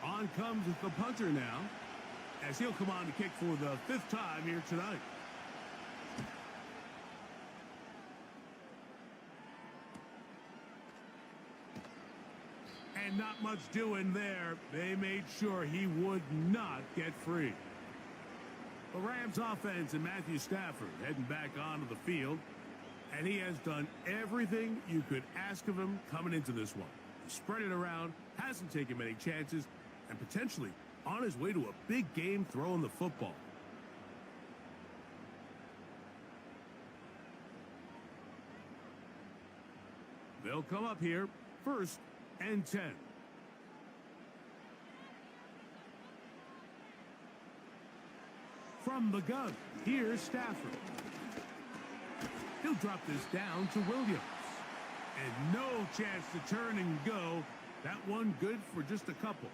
On comes the punter now, as he'll come on to kick for the 5th time here tonight. And not much doing there. They made sure he would not get free. The Rams offense and Matthew Stafford heading back onto the field. And he has done everything you could ask of him coming into this one. He spread it around, hasn't taken many chances, and potentially on his way to a big game throwing the football. They'll come up here, 1st and 10. From the gun, here's Stafford. He'll drop this down to Williams. And no chance to turn and go. That one good for just a couple.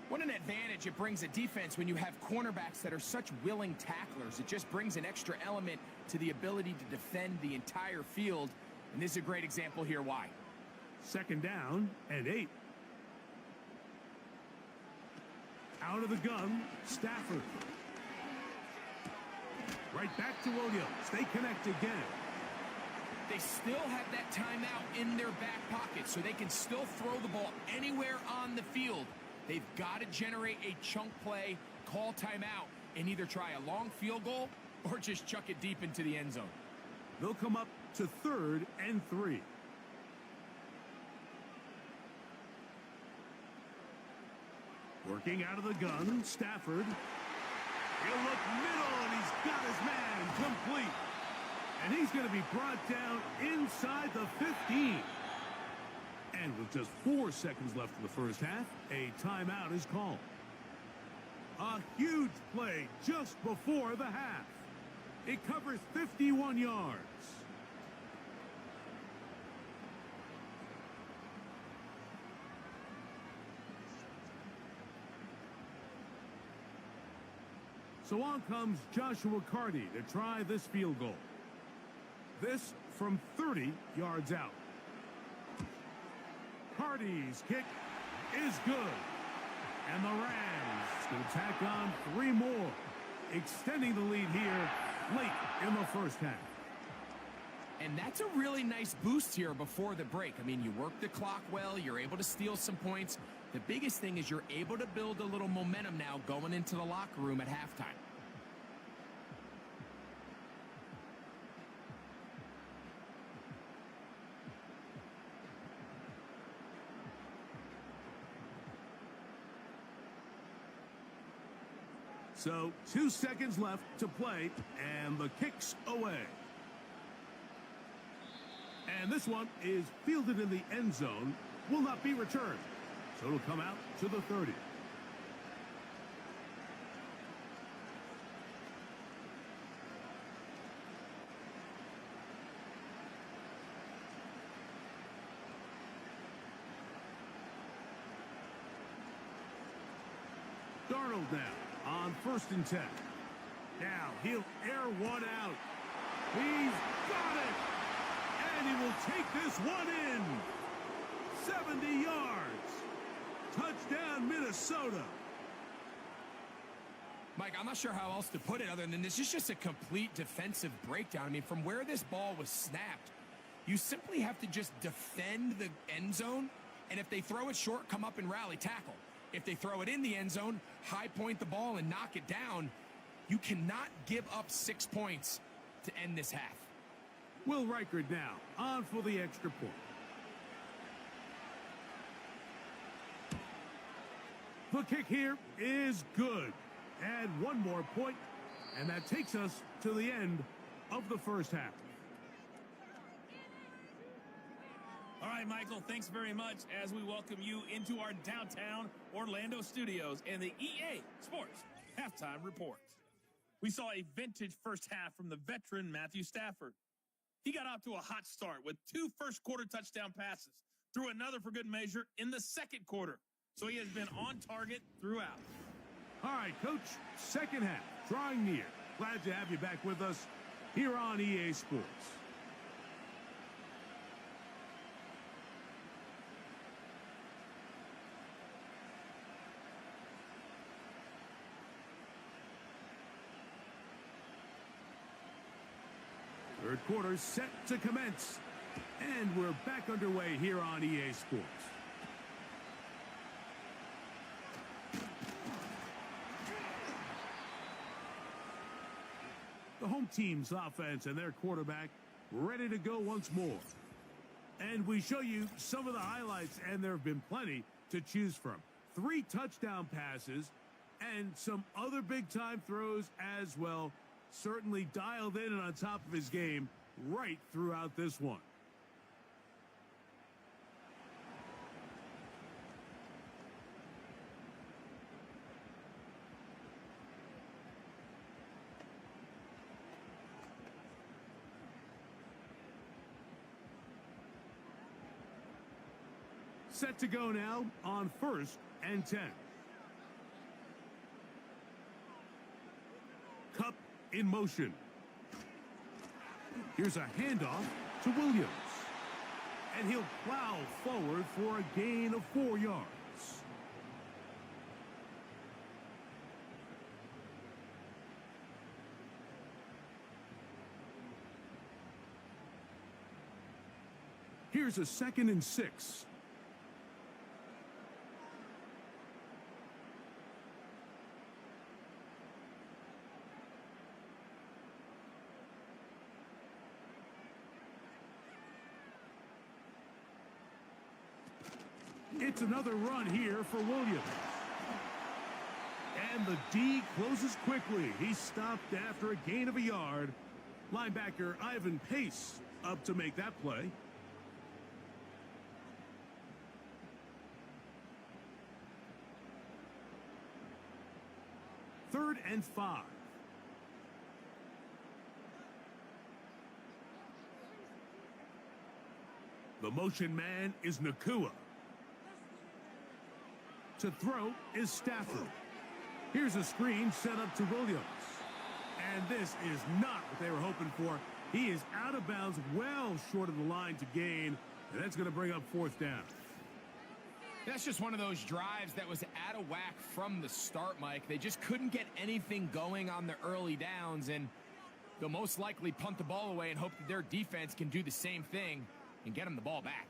What an advantage it brings a defense when you have cornerbacks that are such willing tacklers. It just brings an extra element to the ability to defend the entire field. And this is a great example here why. 2nd down and 8. Out of the gun, Stafford. Right back to Williams. They connect again. They still have that timeout in their back pocket, so they can still throw the ball anywhere on the field. They've got to generate a chunk play, call timeout, and either try a long field goal or just chuck it deep into the end zone. They'll come up to 3rd and 3. Working out of the gun, Stafford. He'll look middle, and he's got his man complete. And he's going to be brought down inside the 15. And with just 4 seconds left in the first half, a timeout is called. A huge play just before the half. It covers 51 yards. So on comes Joshua Carty to try this field goal. This from 30 yards out. Carty's kick is good. And the Rams will tack on 3 more, extending the lead here late in the first half. And that's a really nice boost here before the break. I mean, you work the clock well, you're able to steal some points. The biggest thing is you're able to build a little momentum now going into the locker room at halftime. So 2 seconds left to play, and the kick's away. And this one is fielded in the end zone, will not be returned. So it'll come out to the 30. Darnold now on 1st and 10. Now he'll air one out. He's got it! And he will take this one in. 70 yards. Touchdown, Minnesota. Mike, I'm not sure how else to put it other than this is just a complete defensive breakdown. I mean, from where this ball was snapped, you simply have to just defend the end zone, and if they throw it short, come up and rally tackle. If they throw it in the end zone, high point the ball and knock it down. You cannot give up 6 points to end this half. Will Reichard now on for the extra point. The kick here is good. Add 1 more point, and that takes us to the end of the first half. All right, Michael, thanks very much as we welcome you into our downtown Orlando studios and the EA Sports Halftime Report. We saw a vintage first half from the veteran Matthew Stafford. He got off to a hot start with 2 first-quarter touchdown passes, threw another for good measure in the second quarter. So he has been on target throughout. All right, Coach, second half, drawing near. Glad to have you back with us here on EA Sports. Third quarter set to commence. And we're back underway here on EA Sports. The home team's offense and their quarterback ready to go once more. And we show you some of the highlights, and there have been plenty to choose from. 3 touchdown passes and some other big-time throws as well. Certainly dialed in and on top of his game right throughout this one. Set to go now on 1st and 10. Cup in motion. Here's a handoff to Williams. And he'll plow forward for a gain of 4 yards. Here's a 2nd and 6. It's another run here for Williams. And the D closes quickly. He stopped after a gain of a yard. Linebacker Ivan Pace up to make that play. Third and 5. The motion man is Nakua. To throw is Stafford. Here's a screen set up to Williams. And this is not what they were hoping for. He is out of bounds, well short of the line to gain. And that's going to bring up fourth down. That's just one of those drives that was out of whack from the start, Mike. They just couldn't get anything going on the early downs, and they'll most likely punt the ball away and hope that their defense can do the same thing and get them the ball back.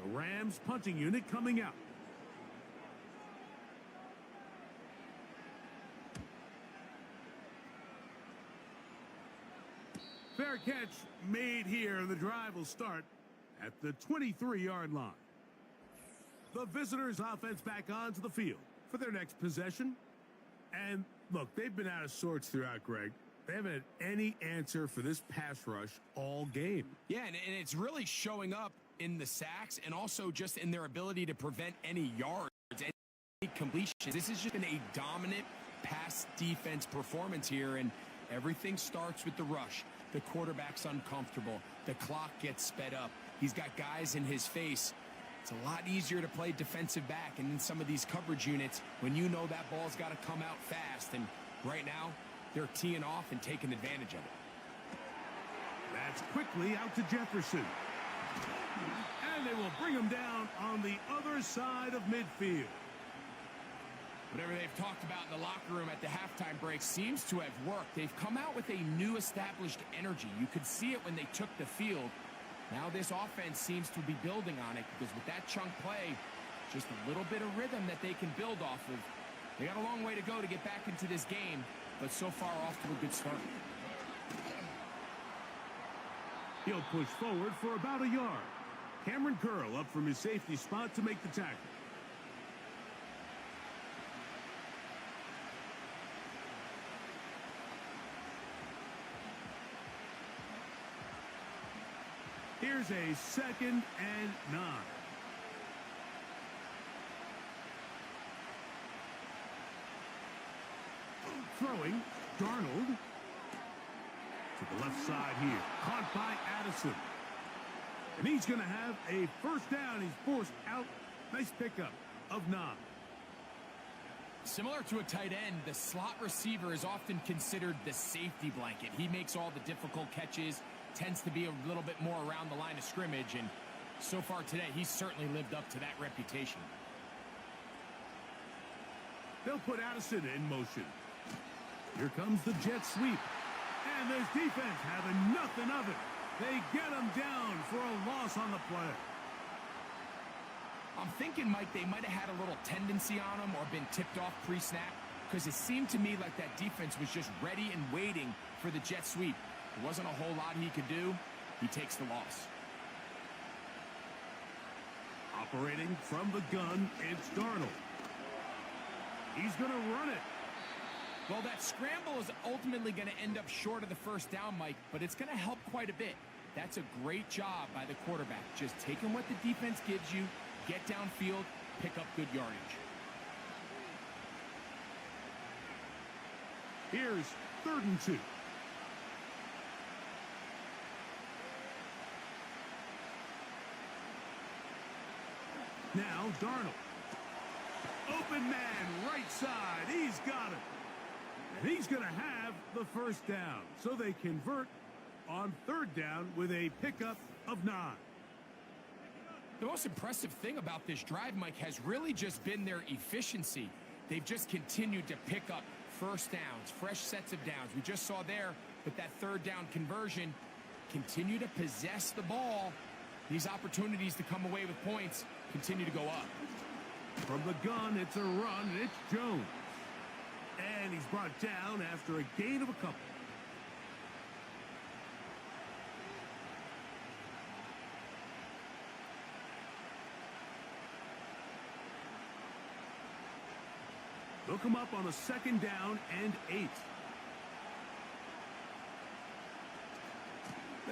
The Rams punting unit coming out. Fair catch made here. The drive will start at the 23-yard line. The visitors' offense back onto the field for their next possession. And look, they've been out of sorts throughout, Greg. They haven't had any answer for this pass rush all game. Yeah, and it's really showing up in the sacks and also just in their ability to prevent any yards, any completions. This has just been a dominant pass defense performance here, and everything starts with the rush. The quarterback's uncomfortable. The clock gets sped up. He's got guys in his face. It's a lot easier to play defensive back, and in some of these coverage units, when you know that ball's got to come out fast, and right now, they're teeing off and taking advantage of it. That's quickly out to Jefferson. And they will bring him down on the other side of midfield. Whatever they've talked about in the locker room at the halftime break seems to have worked. They've come out with a new established energy. You could see it when they took the field. Now this offense seems to be building on it, because with that chunk play, just a little bit of rhythm that they can build off of. They got a long way to go to get back into this game, but so far off to a good start. He'll push forward for about a yard. Cameron Curl up from his safety spot to make the tackle. Here's a 2nd and 9. Throwing, Darnold. To the left side here. Caught by Addison. And he's going to have a first down. He's forced out. Nice pickup of 9. Similar to a tight end, the slot receiver is often considered the safety blanket. He makes all the difficult catches, tends to be a little bit more around the line of scrimmage, and so far today, he's certainly lived up to that reputation. They'll put Addison in motion. Here comes the jet sweep. And this defense having nothing of it. They get him down for a loss on the play. I'm thinking, Mike, they might have had a little tendency on him or been tipped off pre-snap, because it seemed to me like that defense was just ready and waiting for the jet sweep. There wasn't a whole lot he could do. He takes the loss. Operating from the gun, it's Darnold. He's going to run it. Well, that scramble is ultimately going to end up short of the first down, Mike, but it's going to help quite a bit. That's a great job by the quarterback. Just taking what the defense gives you, get downfield, pick up good yardage. Here's 3rd and 2. Now Darnold. Open man, right side. He's got it. And he's going to have the first down. So they convert on 3rd down with a pickup of 9. The most impressive thing about this drive, Mike, has really just been their efficiency. They've just continued to pick up first downs, fresh sets of downs. We just saw there with that 3rd down conversion, continue to possess the ball. These opportunities to come away with points continue to go up. From the gun, it's a run, and it's Jones. And he's brought down after a gain of a couple. They'll come up on a 2nd down and 8.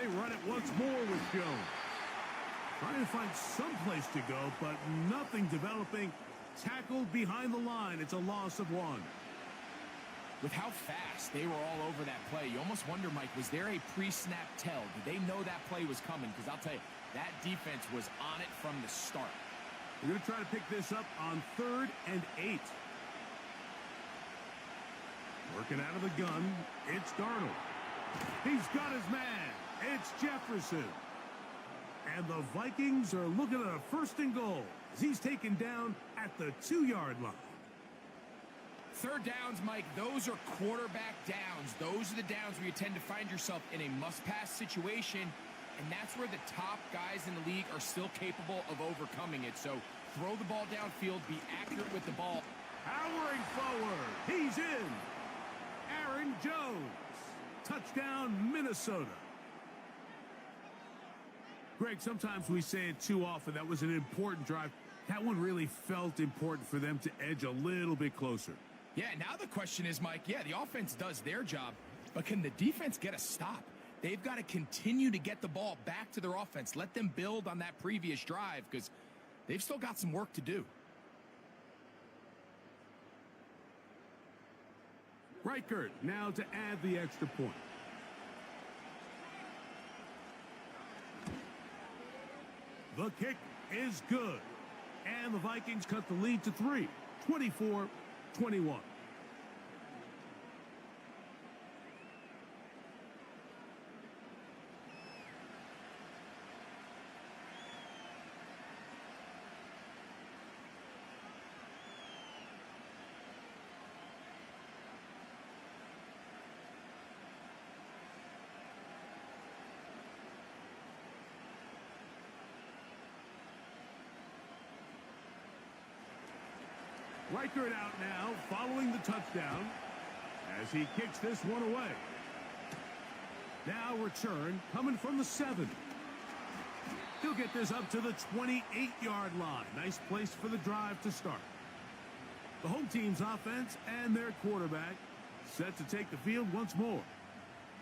They run it once more with Jones. Trying to find some place to go, but nothing developing. Tackled behind the line. It's a loss of 1. With how fast they were all over that play, you almost wonder, Mike, was there a pre-snap tell? Did they know that play was coming? Because I'll tell you, that defense was on it from the start. We're going to try to pick this up on 3rd and 8. Working out of the gun, it's Darnold. He's got his man. It's Jefferson. And the Vikings are looking at a 1st and goal as he's taken down at the 2-yard line. 3rd downs, Mike, those are quarterback downs. Those are the downs where you tend to find yourself in a must-pass situation, and that's where the top guys in the league are still capable of overcoming it. So throw the ball downfield, be accurate with the ball. Powering forward. He's in. Aaron Jones. Touchdown, Minnesota. Greg, sometimes we say it too often. That was an important drive. That one really felt important for them to edge a little bit closer. Yeah, now the question is, Mike, yeah, the offense does their job, but can the defense get a stop? They've got to continue to get the ball back to their offense. Let them build on that previous drive because they've still got some work to do. Reichert now to add the extra point. The kick is good. And the Vikings cut the lead to 3, 24-21. Reichert out now, following the touchdown, as he kicks this one away. Now return, coming from the 7. He'll get this up to the 28-yard line. Nice place for the drive to start. The home team's offense and their quarterback set to take the field once more.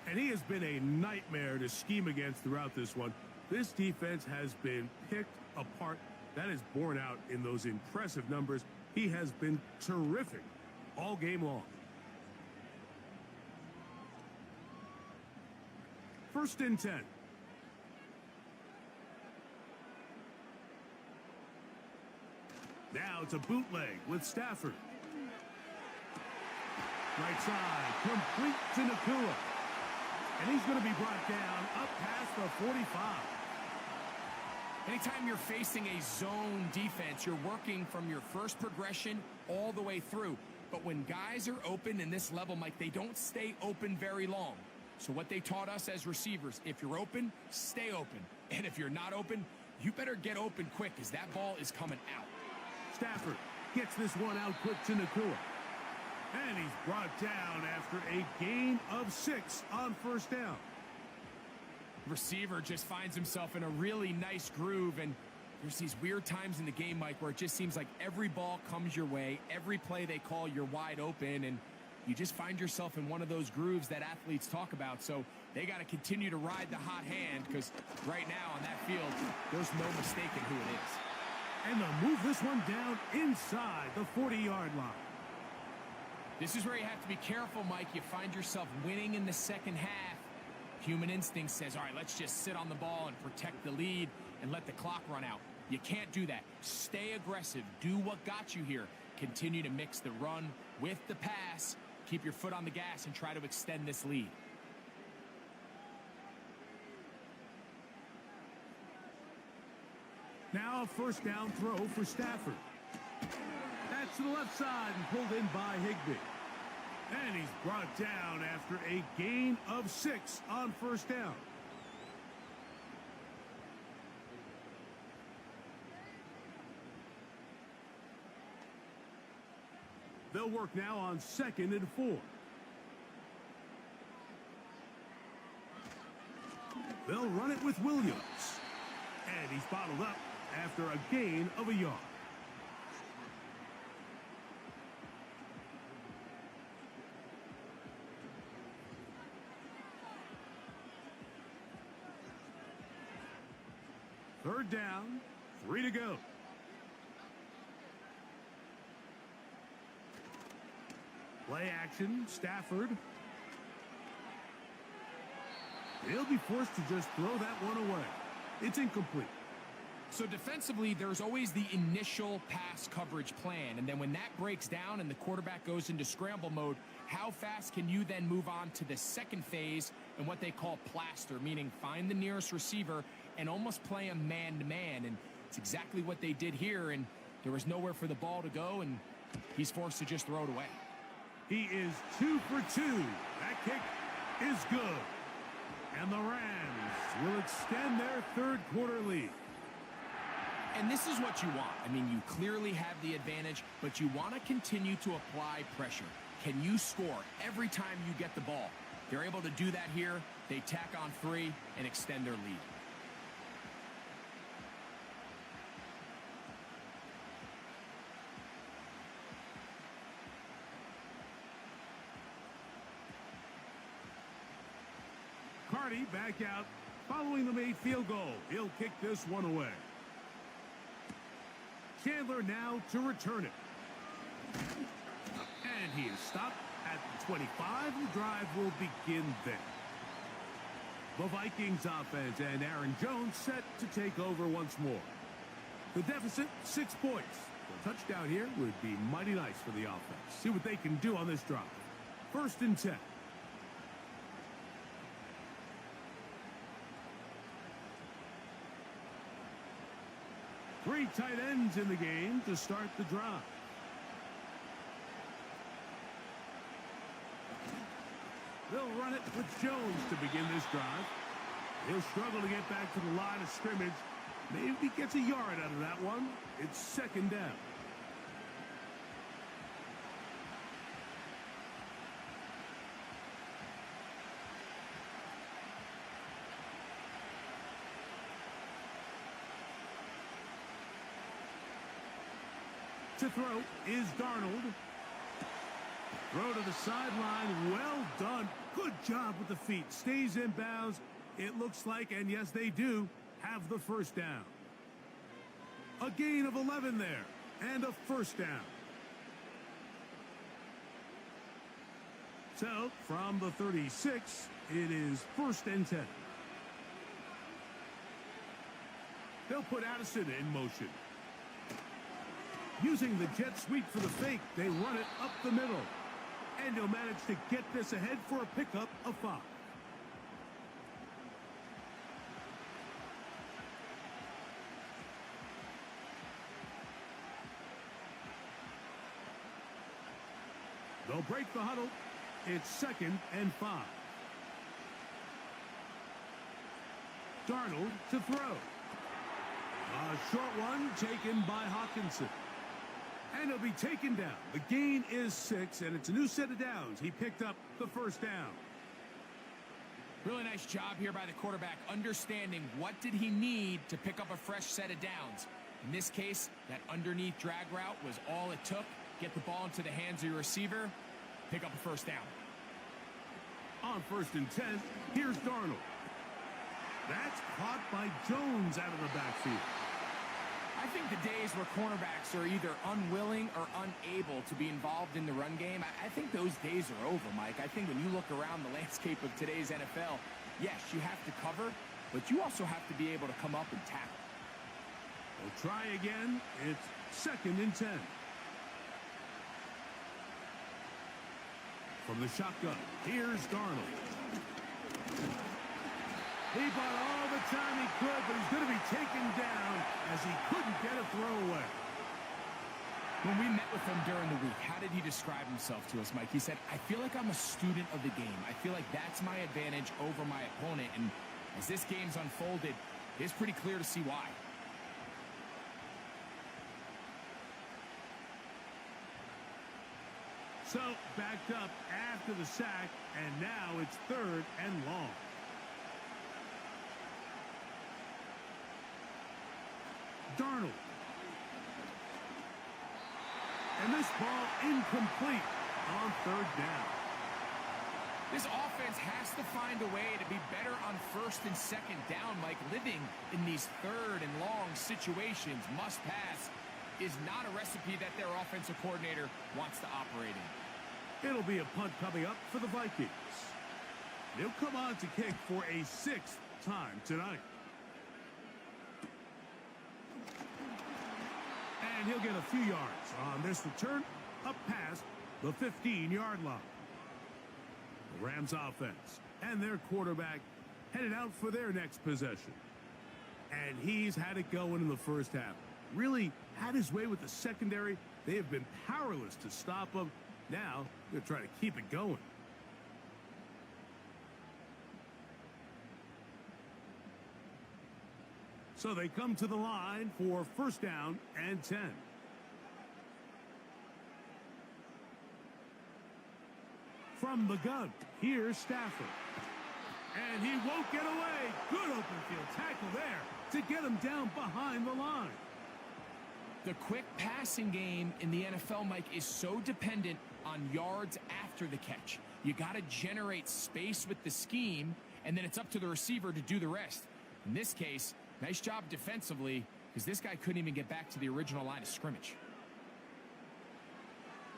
And he has been a nightmare to scheme against throughout this one. This defense has been picked apart. That is borne out in those impressive numbers. He has been terrific all game long. 1st and 10. Now it's a bootleg with Stafford. Right side, complete to Nakua. And he's going to be brought down up past the 45. Anytime you're facing a zone defense, you're working from your first progression all the way through. But when guys are open in this level, Mike, they don't stay open very long. So what they taught us as receivers, if you're open, stay open. And if you're not open, you better get open quick because that ball is coming out. Stafford gets this one out quick to Nakua. And he's brought down after a gain of 6 on 1st down. Receiver just finds himself in a really nice groove, and there's these weird times in the game, Mike, where it just seems like every ball comes your way, every play they call, you're wide open, and you just find yourself in one of those grooves that athletes talk about. So they got to continue to ride the hot hand because right now on that field, there's no mistaking who it is. And they'll move this one down inside the 40-yard line. This is where you have to be careful, Mike. You find yourself winning in the second half. Human instinct says, all right, let's just sit on the ball and protect the lead and let the clock run out. You can't do that. Stay aggressive. Do what got you here. Continue to mix the run with the pass. Keep your foot on the gas and try to extend this lead. Now a 1st down throw for Stafford. That's to the left side and pulled in by Higbee. And he's brought down after a gain of 6 on 1st down. They'll work now on 2nd and 4. They'll run it with Williams. And he's bottled up after a gain of a yard. Third down, 3 to go. Play action, Stafford. He'll be forced to just throw that one away. It's incomplete. So defensively, there's always the initial pass coverage plan. And then when that breaks down and the quarterback goes into scramble mode, how fast can you then move on to the second phase and what they call plaster, meaning find the nearest receiver and almost play a man-to-man. And it's exactly what they did here. And there was nowhere for the ball to go, and he's forced to just throw it away. He is 2 for 2. That kick is good. And the Rams will extend their third quarter lead. And this is what you want. I mean, you clearly have the advantage, but you want to continue to apply pressure. Can you score every time you get the ball? They're able to do that here. They tack on 3 and extend their lead. Carty back out following the made field goal. He'll kick this one away. Chandler now to return it. And he is stopped at the 25. The drive will begin there. The Vikings offense and Aaron Jones set to take over once more. The deficit, 6 points. A touchdown here would be mighty nice for the offense. See what they can do on this drive. 1st and 10. Three tight ends in the game to start the drive. They'll run it with Jones to begin this drive. He'll struggle to get back to the line of scrimmage. Maybe he gets a yard out of that one. It's 2nd down. To throw is Darnold. Throw to the sideline. Well done. Good job with the feet. Stays in bounds. It looks like, and yes, they do, have the 1st down. A gain of 11 there. And a 1st down. So, from the 36, it is 1st and 10. They'll put Addison in motion. Using the jet sweep for the fake, they run it up the middle. And he'll manage to get this ahead for a pickup of 5. They'll break the huddle. It's 2nd and 5. Darnold to throw. A short one taken by Hawkinson. And he'll be taken down. The gain is 6, and it's a new set of downs. He picked up the 1st down. Really nice job here by the quarterback, understanding what did he need to pick up a fresh set of downs. In this case, that underneath drag route was all it took. Get the ball into the hands of your receiver, pick up a 1st down. On 1st and 10, here's Darnold. That's caught by Jones out of the backfield. I think the days where cornerbacks are either unwilling or unable to be involved in the run game, I think those days are over, Mike. I think when you look around the landscape of today's NFL, yes, you have to cover, but you also have to be able to come up and tackle. We'll try again. It's 2nd and 10. From the shotgun, here's Darnold. He bought all the time he could, but he's going to be taken down as he couldn't get a throw away. When we met with him during the week, how did he describe himself to us, Mike? He said, I feel like I'm a student of the game. I feel like that's my advantage over my opponent. And as this game's unfolded, it's pretty clear to see why. So, backed up after the sack, and now it's 3rd and long. Darnold. And this ball incomplete on 3rd down. This offense has to find a way to be better on first and second down, Mike. Living in these third and long situations, must pass, is not a recipe that their offensive coordinator wants to operate in. It'll be a punt coming up for the Vikings. He'll come on to kick for a 6th time tonight. And he'll get a few yards on this return up past the 15-yard line. The Rams offense and their quarterback headed out for their next possession. And he's had it going in the first half. Really had his way with the secondary. They have been powerless to stop him. Now they're trying to keep it going. So they come to the line for 1st down and 10. From the gun, here's Stafford. And he won't get away. Good open field tackle there to get him down behind the line. The quick passing game in the NFL, Mike, is so dependent on yards after the catch. You got to generate space with the scheme, and then it's up to the receiver to do the rest. In this case, nice job defensively, because this guy couldn't even get back to the original line of scrimmage.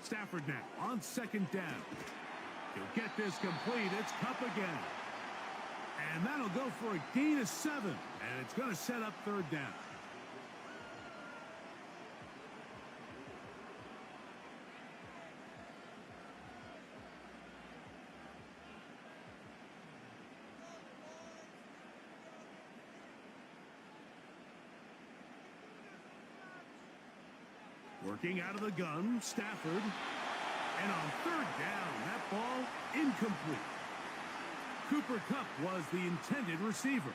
Stafford now on 2nd down. He'll get this complete. It's Kupp again. And that'll go for a gain of 7. And it's going to set up 3rd down. Working out of the gun, Stafford. And on 3rd down, that ball incomplete. Cooper Kupp was the intended receiver.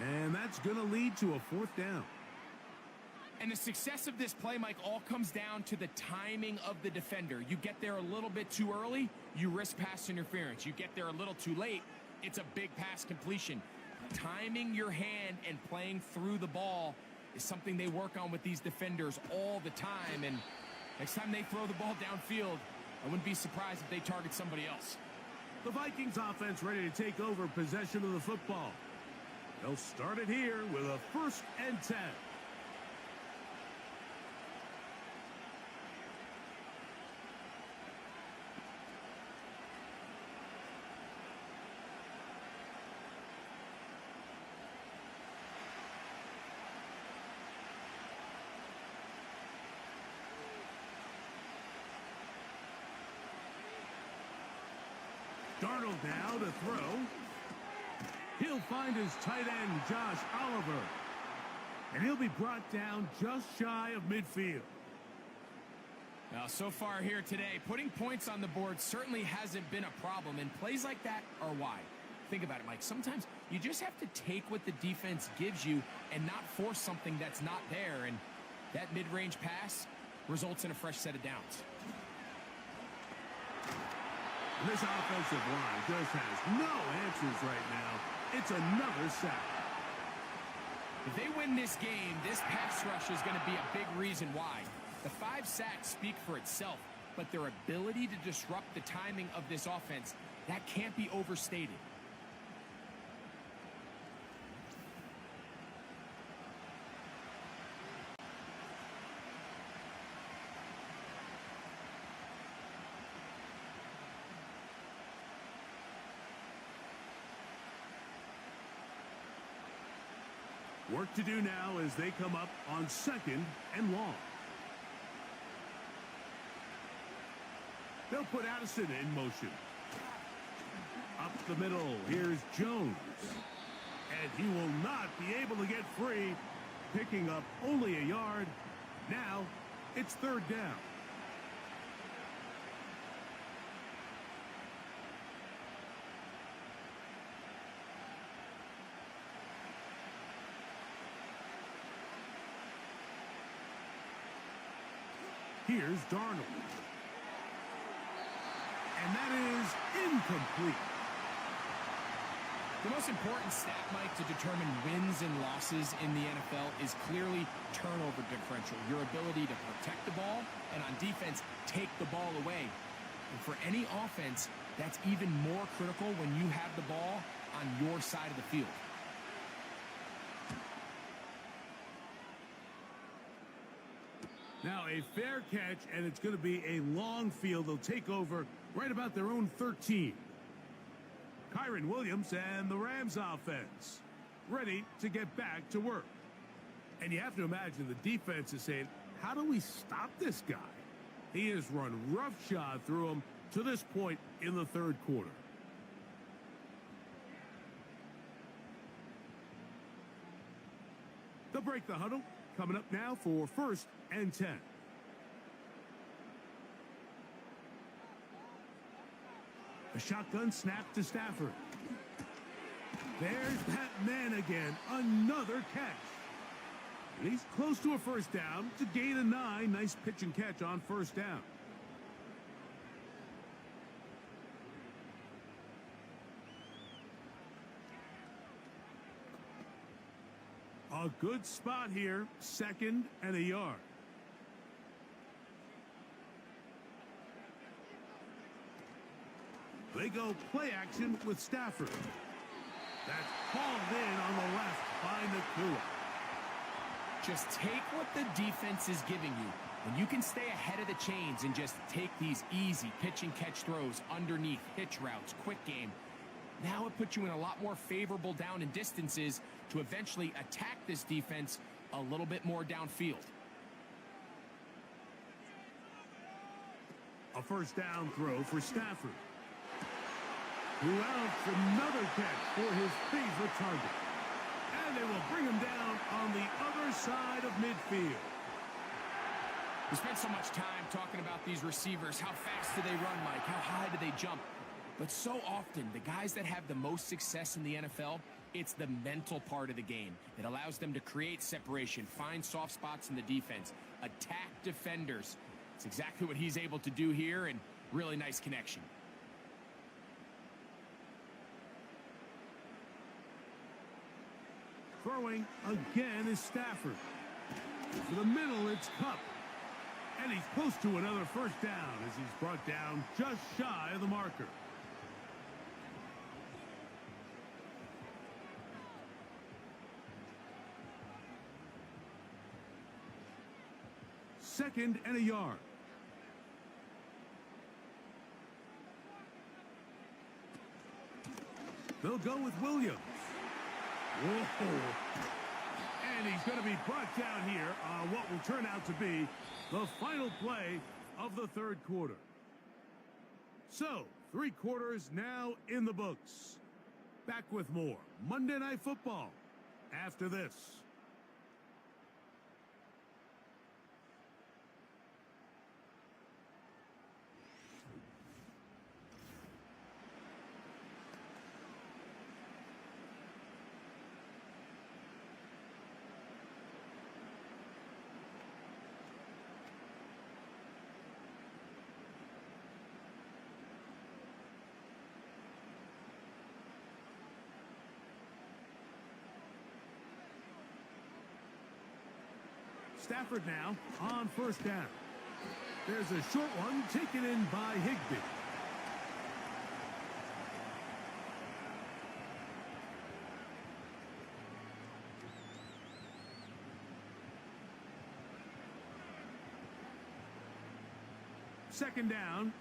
And that's going to lead to a 4th down. And the success of this play, Mike, all comes down to the timing of the defender. You get there a little bit too early, you risk pass interference. You get there a little too late, it's a big pass completion. Timing your hand and playing through the ball is something they work on with these defenders all the time. And next time they throw the ball downfield, I wouldn't be surprised if they target somebody else. The Vikings offense ready to take over possession of the football. They'll start it here with a 1st and 10. Darnold now to throw. He'll find his tight end, Josh Oliver. And he'll be brought down just shy of midfield. Now, so far here today, putting points on the board certainly hasn't been a problem, and plays like that are why. Think about it, Mike. Sometimes you just have to take what the defense gives you and not force something that's not there, and that mid-range pass results in a fresh set of downs. This offensive line just has no answers right now. It's another sack. If they win this game, this pass rush is going to be a big reason why. The 5 sacks speak for itself, but their ability to disrupt the timing of this offense, that can't be overstated. Work to do now as they come up on 2nd and long. They'll put Addison in motion. Up the middle, here's Jones. And he will not be able to get free, picking up only a yard. Now, it's 3rd down. Here's Darnold. And that is incomplete. The most important stat, Mike, to determine wins and losses in the NFL is clearly turnover differential. Your ability to protect the ball and on defense, take the ball away. And for any offense, That's even more critical when you have the ball on your side of the field. Now a fair catch, and it's going to be a long field. They'll take over right about their own 13. Kyron Williams and the Rams offense ready to get back to work. And you have to imagine the defense is saying, how do we stop this guy? He has run roughshod through him to this point in the third quarter. They'll break the huddle. Coming up now for 1st and 10. A shotgun snap to Stafford. There's that man again. Another catch. And he's close to a first down to gain a 9. Nice pitch and catch on first down. A good spot here. 2nd and a yard. They go play action with Stafford. That's hauled in on the left by Nakua. Just take what the defense is giving you. When you can stay ahead of the chains and just take these easy pitch and catch throws underneath, hitch routes, quick game, now it puts you in a lot more favorable down and distances to eventually attack this defense a little bit more downfield. A first down throw for Stafford, who outs another catch for his favorite target. And they will bring him down on the other side of midfield. We spent so much time talking about these receivers. How fast do they run, Mike? How high do they jump? But so often, the guys that have the most success in the NFL, it's the mental part of the game. It allows them to create separation, find soft spots in the defense, attack defenders. It's exactly what he's able to do here, and really nice connection. Throwing again is Stafford. For the middle, it's Kupp. And he's close to another first down as he's brought down just shy of the marker. Second and a yard. They'll go with Williams. Whoa. And he's going to be brought down here on what will turn out to be the final play of the third quarter. So, 3 quarters now in the books. Back with more Monday Night Football after this. Stafford now on first down. There's a short one taken in by Higbee. Second down